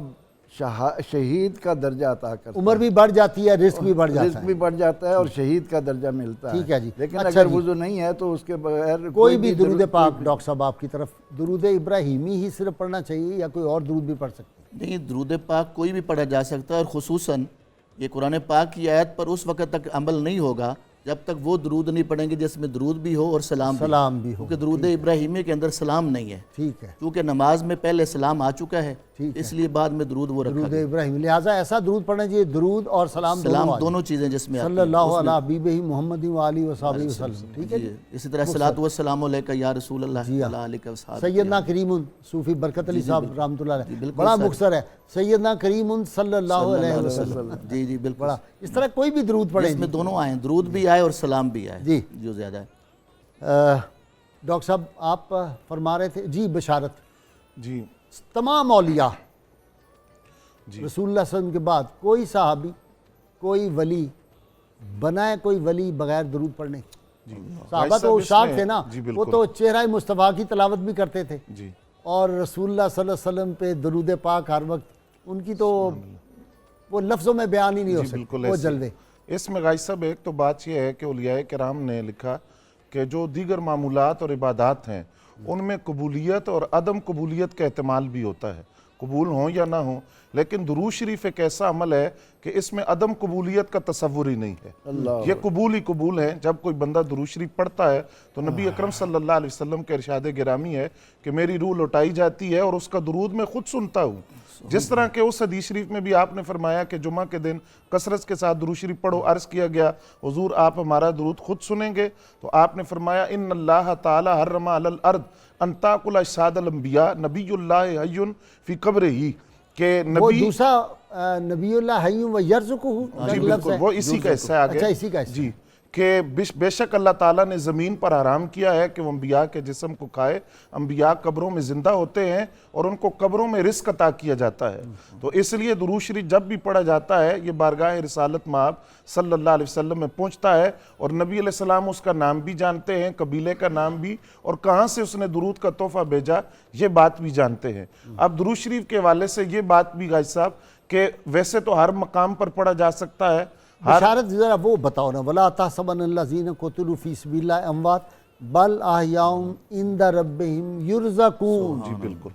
شہید کا درجہ عطا کرتا ہے، عمر بھی بڑھ جاتی ہے، رزق بھی بڑھ جاتا ہے، رزق بھی بڑھ جاتا ہے اور شہید کا درجہ ملتا ہے۔ ٹھیک ہے جی، لیکن اچھا اگر جی، وضو نہیں ہے تو اس کے بغیر کوئی بھی درود پاک ڈاکٹر صاحب آپ کی طرف درود ابراہیمی ہی صرف پڑھنا چاہیے یا کوئی اور درود بھی پڑھ سکتے ہیں؟ نہیں، درود پاک کوئی بھی پڑھا جا سکتا ہے، اور خصوصاً یہ قرآن پاک کی آیت پر اس وقت تک عمل نہیں ہوگا جب تک وہ درود نہیں پڑھیں گے جس میں درود بھی ہو اور سلام بھی ہو، کیونکہ درود ابراہیمی کے اندر سلام نہیں ہے، ٹھیک ہے، کیونکہ نماز میں پہلے سلام آ چکا ہے اس لیے بعد میں درود وہ رکھا درود گیا۔ ابراہیمی، لہٰذا ایسا درود پڑھنا چاہیے درود اور سلام دونوں چیزیں جس میں صلی اللہ علیہ حبیبہ محمد وآلہ وصحبہ وسلم۔ ٹھیک ہے جی، اسی طرح صلاۃ والسلام علیکہ یا رسول اللہ علیہ وسلم۔ سیدنا کریم صوفی برکت علی صاحب رحمۃ اللہ علیہ، بڑا مختصر ہے، سیدنا کریم صلی اللہ علیہ وسلم۔ جی جی بالکل، اس طرح کوئی بھی درود پڑھیں اس میں دونوں آئیں، درود بھی آئے اور سلام بھی آئے جی جو زیادہ ہے۔ ڈاکٹر صاحب آپ فرما رہے تھے جی بشارت، جی تمام اولیاء رسول اللہ صلی اللہ علیہ وسلم کے بعد کوئی صحابی کوئی ولی بنا ہے کوئی ولی بغیر درود پڑھنے؟ صحابہ تو عشاق تھے نا، وہ تو چہرہ مصطفیٰ کی تلاوت بھی کرتے تھے اور رسول اللہ صلی اللہ علیہ وسلم پہ درود پاک ہر وقت، ان کی تو وہ لفظوں میں بیان ہی نہیں ہو سکتے وہ جلوے۔ اس میں غازی صاحب ایک تو بات یہ ہے کہ اولیاء کرام نے لکھا کہ جو دیگر معمولات اور عبادات ہیں ان میں قبولیت اور عدم قبولیت کا احتمال بھی ہوتا ہے، قبول ہوں یا نہ ہوں، لیکن درود شریف ایک ایسا عمل ہے کہ اس میں عدم قبولیت کا تصور ہی نہیں ہے، یہ قبول ہی قبول ہے۔ جب کوئی بندہ درود شریف پڑھتا ہے تو نبی اکرم صلی اللہ علیہ وسلم کے ارشاد گرامی ہے کہ میری روح لوٹائی جاتی ہے اور اس کا درود میں خود سنتا ہوں، جس طرح کہ اس حدیث شریف میں بھی آپ نے فرمایا کہ جمعہ کے دن کثرت کے ساتھ درود شریف پڑھو۔ عرض کیا گیا حضور آپ ہمارا درود خود سنیں گے؟ تو آپ نے فرمایا ان اللہ تعالی حرم علی الارض ان تاکل اجساد الانبیاء نبی اللہ حی فی قبرہ، کہ وہ نبی دوسرا نبی اللہ حی و یرزقہ، جی بالکل وہ اسی کا حصہ ہے آگے، اچھا اسی کا حصہ جی، کہ بے شک اللہ تعالیٰ نے زمین پر حرام کیا ہے کہ وہ انبیاء کے جسم کو کھائے، انبیاء قبروں میں زندہ ہوتے ہیں اور ان کو قبروں میں رزق عطا کیا جاتا ہے، تو اس لیے درود شریف جب بھی پڑھا جاتا ہے یہ بارگاہ رسالت مآب صلی اللہ علیہ وسلم میں پہنچتا ہے اور نبی علیہ السلام اس کا نام بھی جانتے ہیں، قبیلے کا نام بھی، اور کہاں سے اس نے درود کا تحفہ بھیجا یہ بات بھی جانتے ہیں۔ اب درود شریف کے حوالے سے یہ بات بھی غازی صاحب کہ ویسے تو ہر مقام پر پڑھا جا سکتا ہے، بشارت ذرا وہ بتاؤ نا، ولا تحسبن الذین قتلوا فی سبیل اللہ اموات بل احیاء عند ربہم یرزقون. جی بالکل.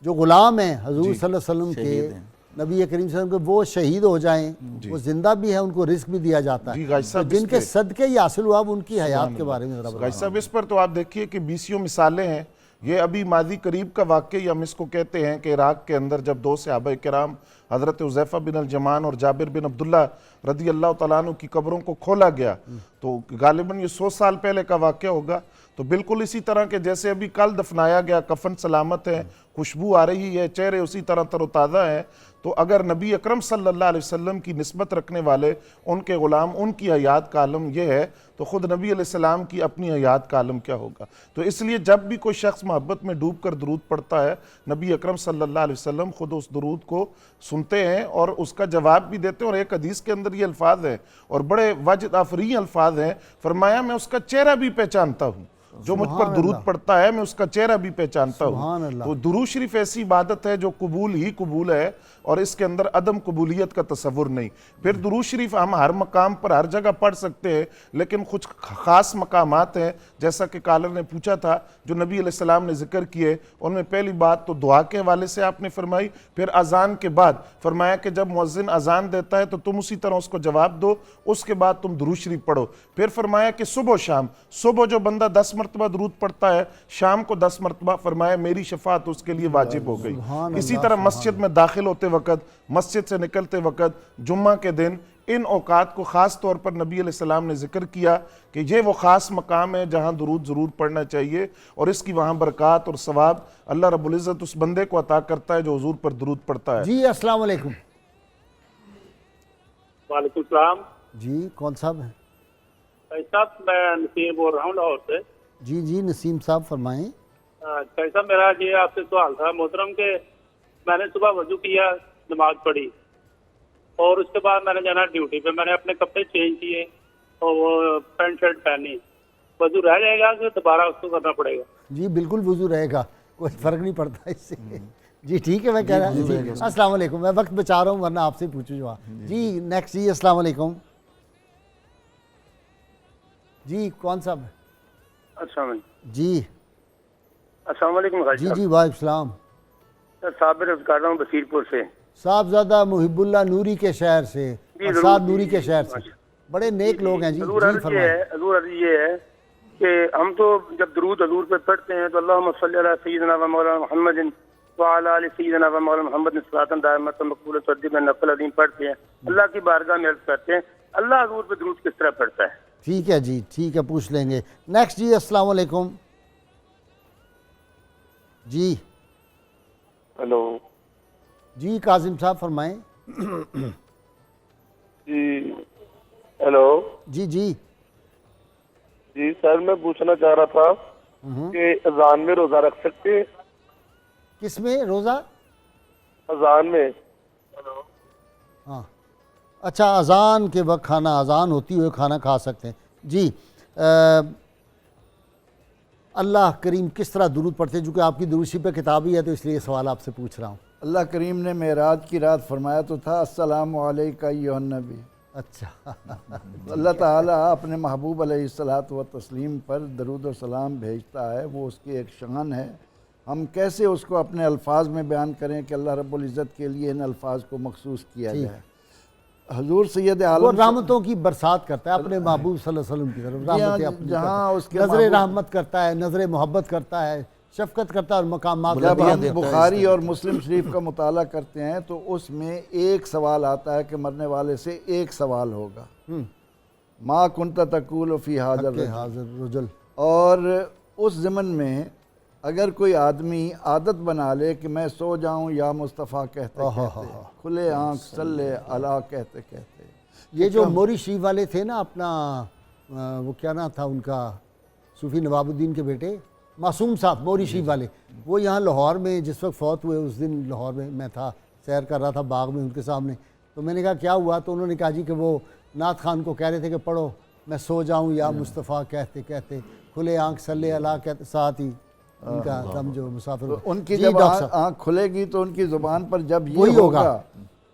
جو غلام ہیں حضور صلی اللہ علیہ وسلم کے، نبی کریم صلی اللہ علیہ وسلم کے، وہ شہید ہو جائیں وہ زندہ بھی ہیں، ان کو رزق بھی دیا جاتا ہے. جن کے صدقے ہی حاصل ہوا ان کی حیات کے بارے میں ذرا بتائیں. غازی صاحب اس پر تو آپ دیکھیے کہ بیسیوں مثالیں ہیں. یہ ابھی ماضی قریب کا واقعہ ہم اس کو کہتے ہیں کہ عراق کے اندر جب 2 صحابہ کرام حضرت حذیفہ بن الجمان اور جابر بن عبداللہ رضی اللہ تعالیٰ عنہ کی قبروں کو کھولا گیا، تو غالباً یہ 100 سال پہلے کا واقعہ ہوگا. تو بالکل اسی طرح کے جیسے ابھی کل دفنایا گیا، کفن سلامت ہے، خوشبو آ رہی ہے، چہرے اسی طرح تر و تازہ ہیں. تو اگر نبی اکرم صلی اللہ علیہ وسلم کی نسبت رکھنے والے ان کے غلام، ان کی حیات کا عالم یہ ہے، تو خود نبی علیہ السلام کی اپنی حیات کا عالم کیا ہوگا. تو اس لیے جب بھی کوئی شخص محبت میں ڈوب کر درود پڑھتا ہے، نبی اکرم صلی اللہ علیہ وسلم خود اس درود کو سنتے ہیں اور اس کا جواب بھی دیتے ہیں. اور ایک حدیث کے اندر یہ الفاظ ہیں اور بڑے واجد آفرین الفاظ ہیں، فرمایا میں اس کا چہرہ بھی پہچانتا ہوں، جو مجھ پر درود پڑھتا ہے میں اس کا چہرہ بھی پہچانتا ہوں. تو درود شریف ایسی عبادت ہے جو قبول ہی قبول ہے اور اس کے اندر عدم قبولیت کا تصور نہیں. پھر درود شریف ہم ہر مقام پر ہر جگہ پڑھ سکتے ہیں، لیکن کچھ خاص مقامات ہیں جیسا کہ کالر نے پوچھا تھا جو نبی علیہ السلام نے ذکر کیے. ان میں پہلی بات تو دعا کے حوالے سے آپ نے فرمائی، پھر اذان کے بعد فرمایا کہ جب مؤذن اذان دیتا ہے تو تم اسی طرح اس کو جواب دو، اس کے بعد تم درود شریف پڑھو. پھر فرمایا کہ صبح و شام، صبح جو بندہ 10 مرتبہ درود پڑھتا ہے، شام کو 10 مرتبہ، فرمایا میری شفاعت اس کے لیے واجب ہو گئی. اسی طرح مسجد میں داخل ہوتے وقت، مسجد سے نکلتے وقت، جمعہ کے دن، ان اوقات کو خاص طور پر نبی علیہ السلام نے ذکر کیا کہ یہ وہ خاص مقام ہے جہاں درود ضرور پڑھنا چاہیے اور اس کی وہاں برکات اور ثواب اللہ رب العزت اس بندے کو عطا کرتا ہے جو حضور پر درود پڑھتا ہے. جی السلام علیکم. وعلیکم السلام. جی کون صاحب ہیں؟ صاحب میں نسیم بول رہا ہوں لاہور سے. جی نسیم صاحب فرمائیں. کیسا میرا یہ آپ سے سوال تھا محترم کہ میں نے صبح وضو کیا، نماز پڑھی اور اس کے بعد میں نے جانا ڈیوٹی پہ. میں نے اپنے کپڑے چینج کیے اور وہ پینٹ شرٹ پہنی. وضو رہ جائے گا کہ دوبارہ اس کو کرنا پڑے گا؟ جی بالکل وضو رہے گا، کوئی فرق نہیں پڑتا اس سے. جی ٹھیک ہے، میں کہہ رہا ہوں. السلام علیکم. میں وقت بچا رہا ہوں ورنہ آپ سے پوچھوں جو. جی نیکسٹ. جی السلام علیکم. جی کون صاحب؟ السلام علیکم. جی السلام علیکم. جی وعلیکم السلام. صابر کر رہا ہوں بصیر پور سے. صاحبزادہ محب اللہ نوری کے شہر سے، صاحب نوری کے شہر سے، بڑے نیک لوگ ہیں. جی حضور یہ ہے کہ ہم تو جب درود حضور پہ پڑھتے ہیں تو اللہم صلی علی سیدنا و مولانا محمد وعلی آل سیدنا و مولانا محمد صلاۃ دائمۃ مقبولۃ میں نفل عظیم پڑھتے ہیں. اللہ کی بارگاہ میں عرض کرتے ہیں اللہ حضور پہ درود کس طرح پڑھتا ہے. ٹھیک ہے جی، ٹھیک ہے، پوچھ لیں گے. نیکسٹ. جی السلام علیکم. جی ہلو. جی کاظم صاحب فرمائیں. جی ہلو. جی سر میں پوچھنا چاہ رہا تھا کہ اذان میں روزہ رکھ سکتے ہیں؟ کس میں روزہ؟ اذان میں. ہاں اچھا، اذان کے وقت کھانا، اذان ہوتی ہوئے کھانا کھا سکتے ہیں. جی اللہ کریم کس طرح درود پڑھتے ہیں؟ چونکہ آپ کی درود شریف پہ کتاب ہی ہے تو اس لیے سوال آپ سے پوچھ رہا ہوں. اللہ کریم نے معراج کی رات فرمایا تو تھا السلام علیکہ ایھا النبی. اچھا اللہ تعالیٰ اپنے محبوب علیہ الصلوۃ والتسلیم پر درود و سلام بھیجتا ہے، وہ اس کی ایک شان ہے. ہم کیسے اس کو اپنے الفاظ میں بیان کریں کہ اللہ رب العزت کے لیے ان الفاظ کو مخصوص کیا جائے. حضور سید عالم وہ رحمتوں کی برسات کرتا ہے اپنے محبوب صلی اللہ علیہ وسلم کی طرف، جہاں اس کے نظر رحمت کرتا ہے، نظر محبت کرتا ہے، شفقت کرتا ہے اور مقامات. جب ہم بخاری اور مسلم شریف کا مطالعہ کرتے ہیں تو اس میں ایک سوال آتا ہے کہ مرنے والے سے ایک سوال ہوگا، ما کنت تقول فی ھذا الرجل. اور اس ضمن میں اگر کوئی آدمی عادت بنا لے کہ میں سو جاؤں یا مصطفیٰ کہتے کہتے، کھلے آنکھ صلی اللہ کہتے کہتے. یہ جو موری شریف والے تھے نا، اپنا وہ کیا نام تھا ان کا، صوفی نواب الدین کے بیٹے معصوم صاحب موری شریف والے، وہ یہاں لاہور میں جس وقت فوت ہوئے اس دن لاہور میں تھا، سیر کر رہا تھا باغ میں ان کے سامنے. تو میں نے کہا کیا ہوا؟ تو انہوں نے کہا جی کہ وہ نعت خان کو کہہ رہے تھے کہ پڑھو میں سو جاؤں یا مصطفیٰ کہتے کہتے، کھلے آنکھ صلی اللہ کہتے، ساتھ ہی ان کا دم جو مسافر. ان کی جب آنکھ کھلے گی تو ان کی زبان پر جب یہ ہوگا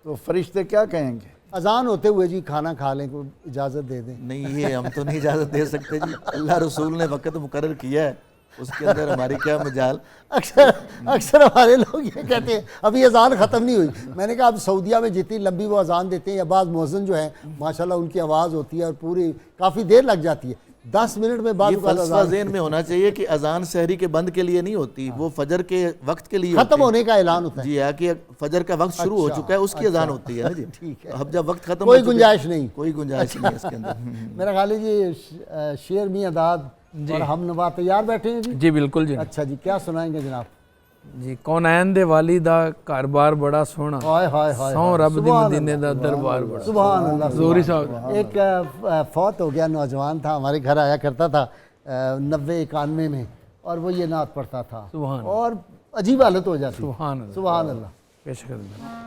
تو فرشتے کیا کہیں گے؟ اذان ہوتے ہوئے جی کھانا کھا لیں، کوئی اجازت دے دیں؟ نہیں، یہ ہم تو نہیں اجازت دے سکتے جی، اللہ رسول نے وقت مقرر کیا ہے، اس کے اندر ہماری کیا مجال۔ اکثر ہمارے لوگ یہ کہتے ہیں ابھی اذان ختم نہیں ہوئی۔ میں نے کہا اب سعودیہ میں جتنی لمبی وہ اذان دیتے ہیں، یا بعض مؤذن جو ہیں ماشاءاللہ ان کی آواز ہوتی ہے اور پوری کافی دیر لگ جاتی ہے، 10 منٹ میں بعد یہ فلسفہ ذہن میں ہونا چاہیے کہ اذان سحری کے بند کے لیے نہیں ہوتی، وہ فجر کے وقت کے لیے ختم ہونے کا اعلان ہوتا ہے جی، کہ فجر کا وقت شروع ہو چکا ہے، اس کی اذان ہوتی ہے نا جی۔ ٹھیک ہے، اب جب وقت ختم کوئی گنجائش نہیں، کوئی گنجائش نہیں ہے اس کے اندر۔ میرا خیال ہے جی شیر میاں داد اور ہم نوا تیار بیٹھے ہیں جی؟ جی بالکل جی۔ اچھا جی، کیا سنائیں گے جناب؟ جی کونین دے والی دا کاروبار بڑا سونا، سو رب دی مدینے دا دربار بڑا۔ سبحان اللہ۔ زوری صاحب ایک فوت ہو گیا نوجوان تھا، ہمارے گھر آیا کرتا تھا 90-91 میں، اور وہ یہ نعت پڑھتا تھا اور عجیب حالت ہو جاتی۔ سبحان اللہ، سبحان اللہ۔ پیش کر دیں۔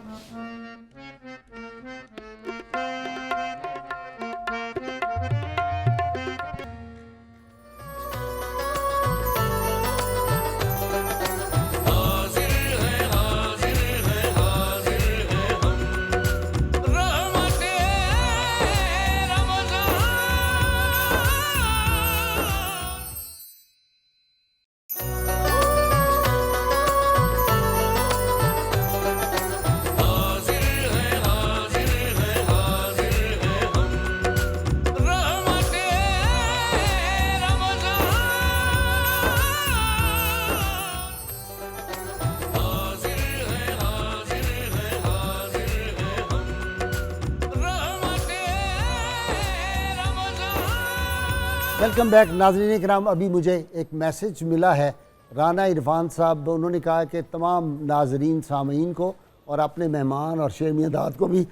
ویلکم بیک ناظرین کرام۔ ابھی مجھے ایک میسج ملا ہے، رانا عرفان صاحب، انہوں نے کہا کہ تمام ناظرین سامعین کو اور اپنے مہمان اور شیر میاں داد کو بھی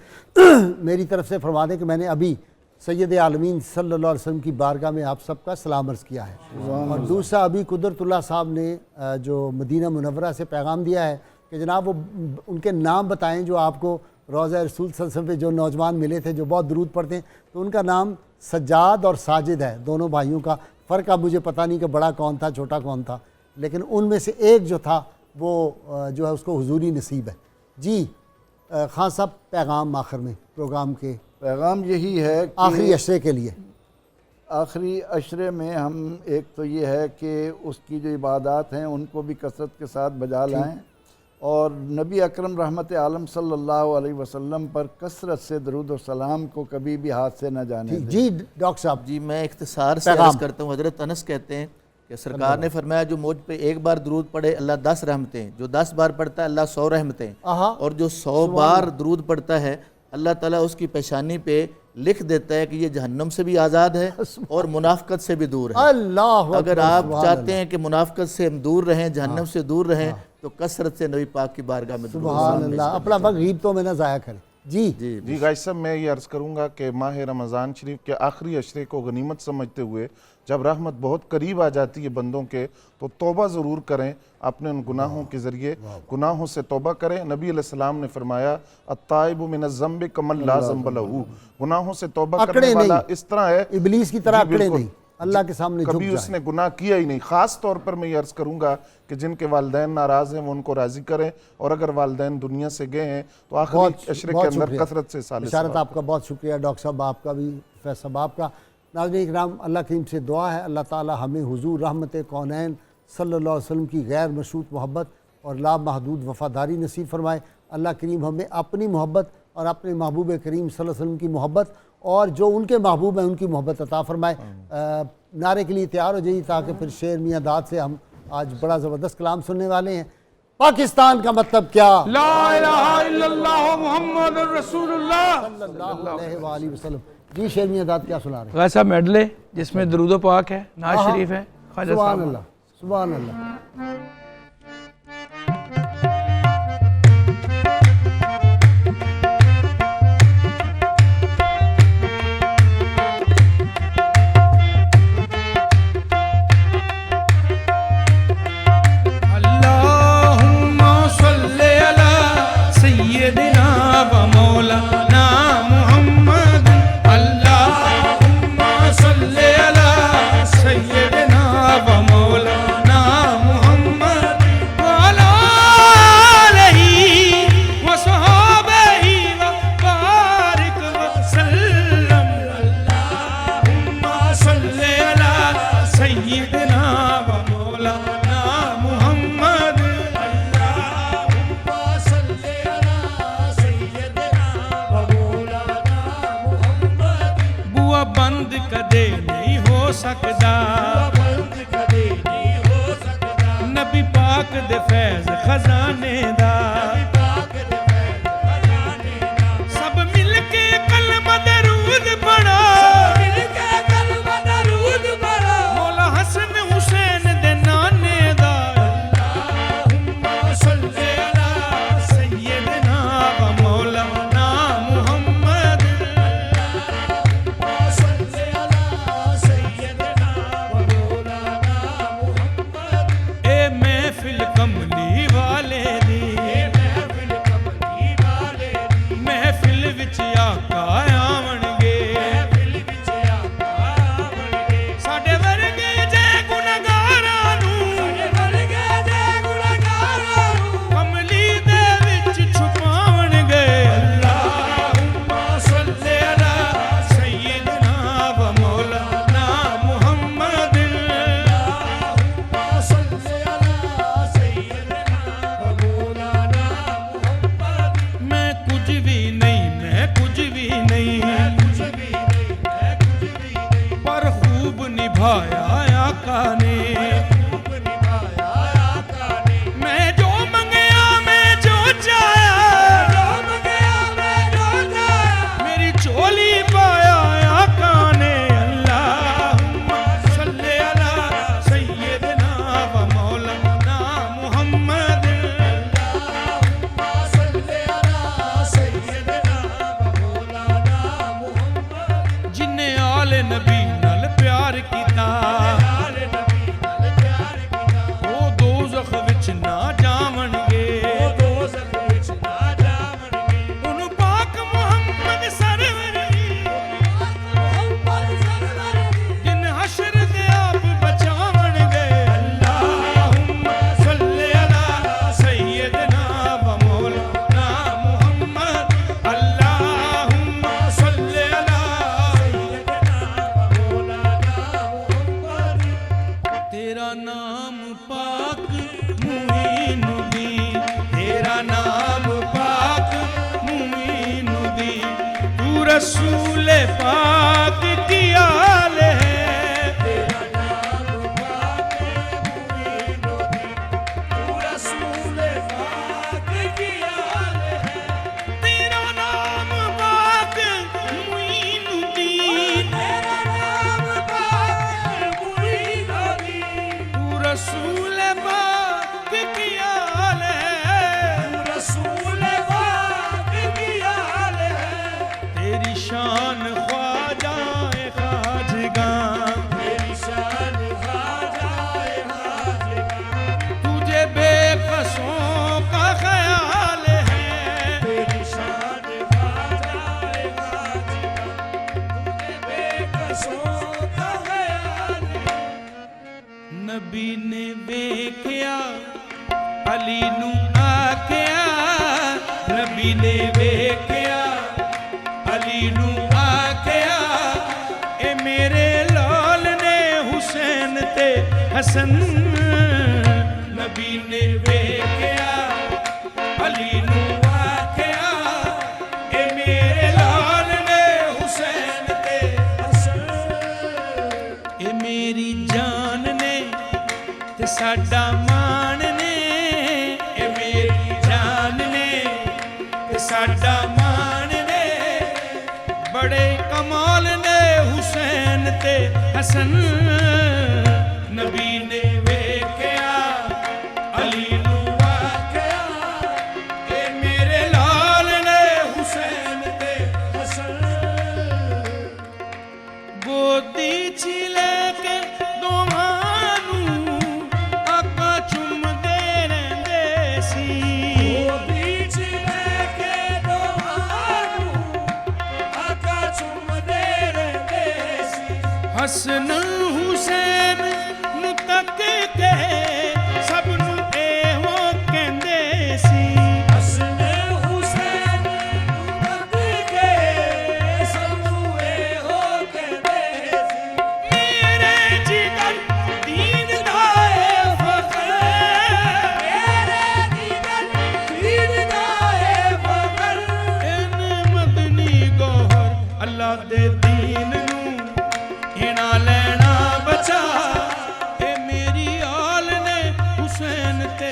میری طرف سے فرما دیں کہ میں نے ابھی سید عالمین صلی اللہ علیہ وسلم کی بارگاہ میں آپ سب کا سلام عرض کیا ہے۔ اور دوسرا ابھی قدرت اللہ صاحب نے جو مدینہ منورہ سے پیغام دیا ہے کہ جناب وہ ان کے نام بتائیں جو آپ کو روضہ رسول صلی اللہ علیہ وسلم پہ جو نوجوان ملے تھے جو بہت درود پڑھتے ہیں، تو ان کا نام سجاد اور ساجد ہے، دونوں بھائیوں کا فرق اب مجھے پتہ نہیں کہ بڑا کون تھا چھوٹا کون تھا، لیکن ان میں سے ایک جو تھا وہ جو ہے اس کو حضوری نصیب ہے۔ جی خان صاحب، پیغام آخر میں پروگرام کے پیغام یہی ہے کہ آخری عشرے کے لیے، آخری عشرے میں ہم ایک تو یہ ہے کہ اس کی جو عبادات ہیں ان کو بھی کثرت کے ساتھ بجا لائیں، اور نبی اکرم رحمت عالم صلی اللہ علیہ وسلم پر کثرت سے درود و سلام کو کبھی بھی ہاتھ سے نہ جانے دیں۔ جی ڈاکٹر صاحب، جی میں اختصار سے عرض کرتا ہوں، حضرت انس کہتے ہیں کہ سرکار نے فرمایا جو مجھ پہ ایک بار درود پڑھے اللہ 10 رحمتیں، جو 10 بار پڑھتا ہے اللہ 100 رحمتیں، اور جو 100 بار درود پڑھتا ہے اللہ تعالیٰ اس کی پیشانی پہ لکھ دیتا ہے کہ یہ جہنم سے بھی آزاد ہے اور منافقت سے بھی دور ہے۔ اللہ اگر آپ چاہتے ہیں کہ منافقت سے ہم دور رہیں، جہنم سے دور رہیں، تو کثرت سے نبی پاک کی بارگاہ میں سبحان اللہ، اپنا وقت غیبتوں میں نہ ضائع کریں۔ جی غائب صاحب، میں یہ عرض کروں گا کہ ماہ رمضان شریف کے آخری عشرے کو غنیمت سمجھتے ہوئے جب رحمت بہت قریب آ جاتی ہے بندوں کے، تو توبہ ضرور کریں، اپنے ان گناہوں کے ذریعے گناہوں سے توبہ کریں۔ نبی علیہ السلام نے فرمایا التائب من الذنب کمن لا ذنب لہ، گناہوں سے توبہ کرنے والا اس طرح ہے ابلیس کی طرح اکڑے نہیں، اللہ کے سامنے کبھی اس نے گناہ کیا ہی نہیں۔ خاص طور پر میں یہ عرض کروں گا کہ جن کے والدین ناراض ہیں وہ ان کو راضی کریں، اور اگر والدین دنیا سے گئے ہیں تو آخری عشرے کے اندر کثرت سے سالے اشارت آپ کا بہت شکریہ ڈاکٹر صاحب، آپ کا بھی فیصل صاحب آپ کا۔ ناظرین اکرام، اللہ کریم سے دعا ہے اللہ تعالی ہمیں حضور رحمت کونین صلی اللہ علیہ وسلم کی غیر مشروط محبت اور لا محدود وفاداری نصیب فرمائے۔ اللہ کریم ہمیں اپنی محبت اور اپنے محبوب کریم صلی اللہ علیہ وسلم کی محبت اور جو ان کے محبوب ہیں ان کی محبت عطا فرمائے۔ نعرے کے لیے تیار ہو جائیے تاکہ پھر شیر میاں داد سے ہم آج بڑا زبردست کلام سننے والے ہیں۔ پاکستان کا مطلب کیا؟ لا الہ الا اللہ محمد رسول اللہ صلی اللہ علیہ وآلہ وسلم۔ جی شیر میاں داد کیا سنا رہے ہیں؟ غائب صاحب میڈلے جس میں درود و پاک ہے، نعت شریف ہے، خواجہ سبحان صاحب۔ اللہ، سبحان اللہ۔ پاک دے فیض خزانے دا سب مل کے کلمہ درود پڑھا مولا حسن حسین دے نانے دا اللہم صلی علی سیدنا و مولانا محمد اے محفل کملی والے دی محفل وچ آقا آون گے ساڈے ورگے جے گنہگاراں نوں کملی دے وچ چھپاون گے اللہم صلی علی سیدنا و مولانا محمد میں کچھ بھی نہیں میں کچھ بھی نہیں پر خوب نبھایا آقا نے میں جو منگیا میں جو چاہیا میری چولی پایا آقا نے اللہم صلی علی سیدنا و مولانا محمد جنہیں آل نبی نال پیار کیتا وہ دوزخ وچ نہ جاون گے انہوں پاک محمد سرور جن حشر دے آپ بچاون گے اللہم صلی علی سیدنا و مولانا محمد اللہم صلی علی تیرا نام پاک معین الدین تیرا نام پاک معین الدین تو رسول پاک کی آل ہے تیرا نام پاک معین الدین تو رسول پاک کی آل ہے تیرا نام پاک معین الدین تیرا نام پاک معین الدین تو رسول پاک کی آل ہے تو رسول پاک کی آل ہے تیری شان خواجہ خواجگاں تیری شان خواجہ خواجگاں تجھے بے قصوں کا خیال ہے تیری شان خواجہ خواجگاں تجھے بے قصوں کا خیال ہے نبی نے ویکھیا علی نو آکھیا نبی نے ویکھیا علی نو آکھیا اے میرے لال نے حسین تے حسن نبی نے ویکھیا علی نو آکھیا اے میرے لال نے حسین تے حسن اے میری جان نے تے ساڈا مان نے اے میری جان نے تے ساڈا مان نے بڑے کمال نے حسین تے حسن نبی نے ویکھیا علی نو آکھیا اے میرے لال نے حسین تے حسن گودی چ لے کے دوواں نوں آقا چومدے رہندے سی گودی چ لے کے دوواں نوں آقا چومدے رہندے سی حسن حسین نو تک کے سب نو ایہو کہندے سی حسن حسین نو تک کے سب نو ایہو کہندے سی میرے جگر دین دا اے فخر میرے جگر دین دا اے فخر ان مدنی گوہر اللہ دے دین نو ہنا لینا بچا اے میری آل نے حسین تے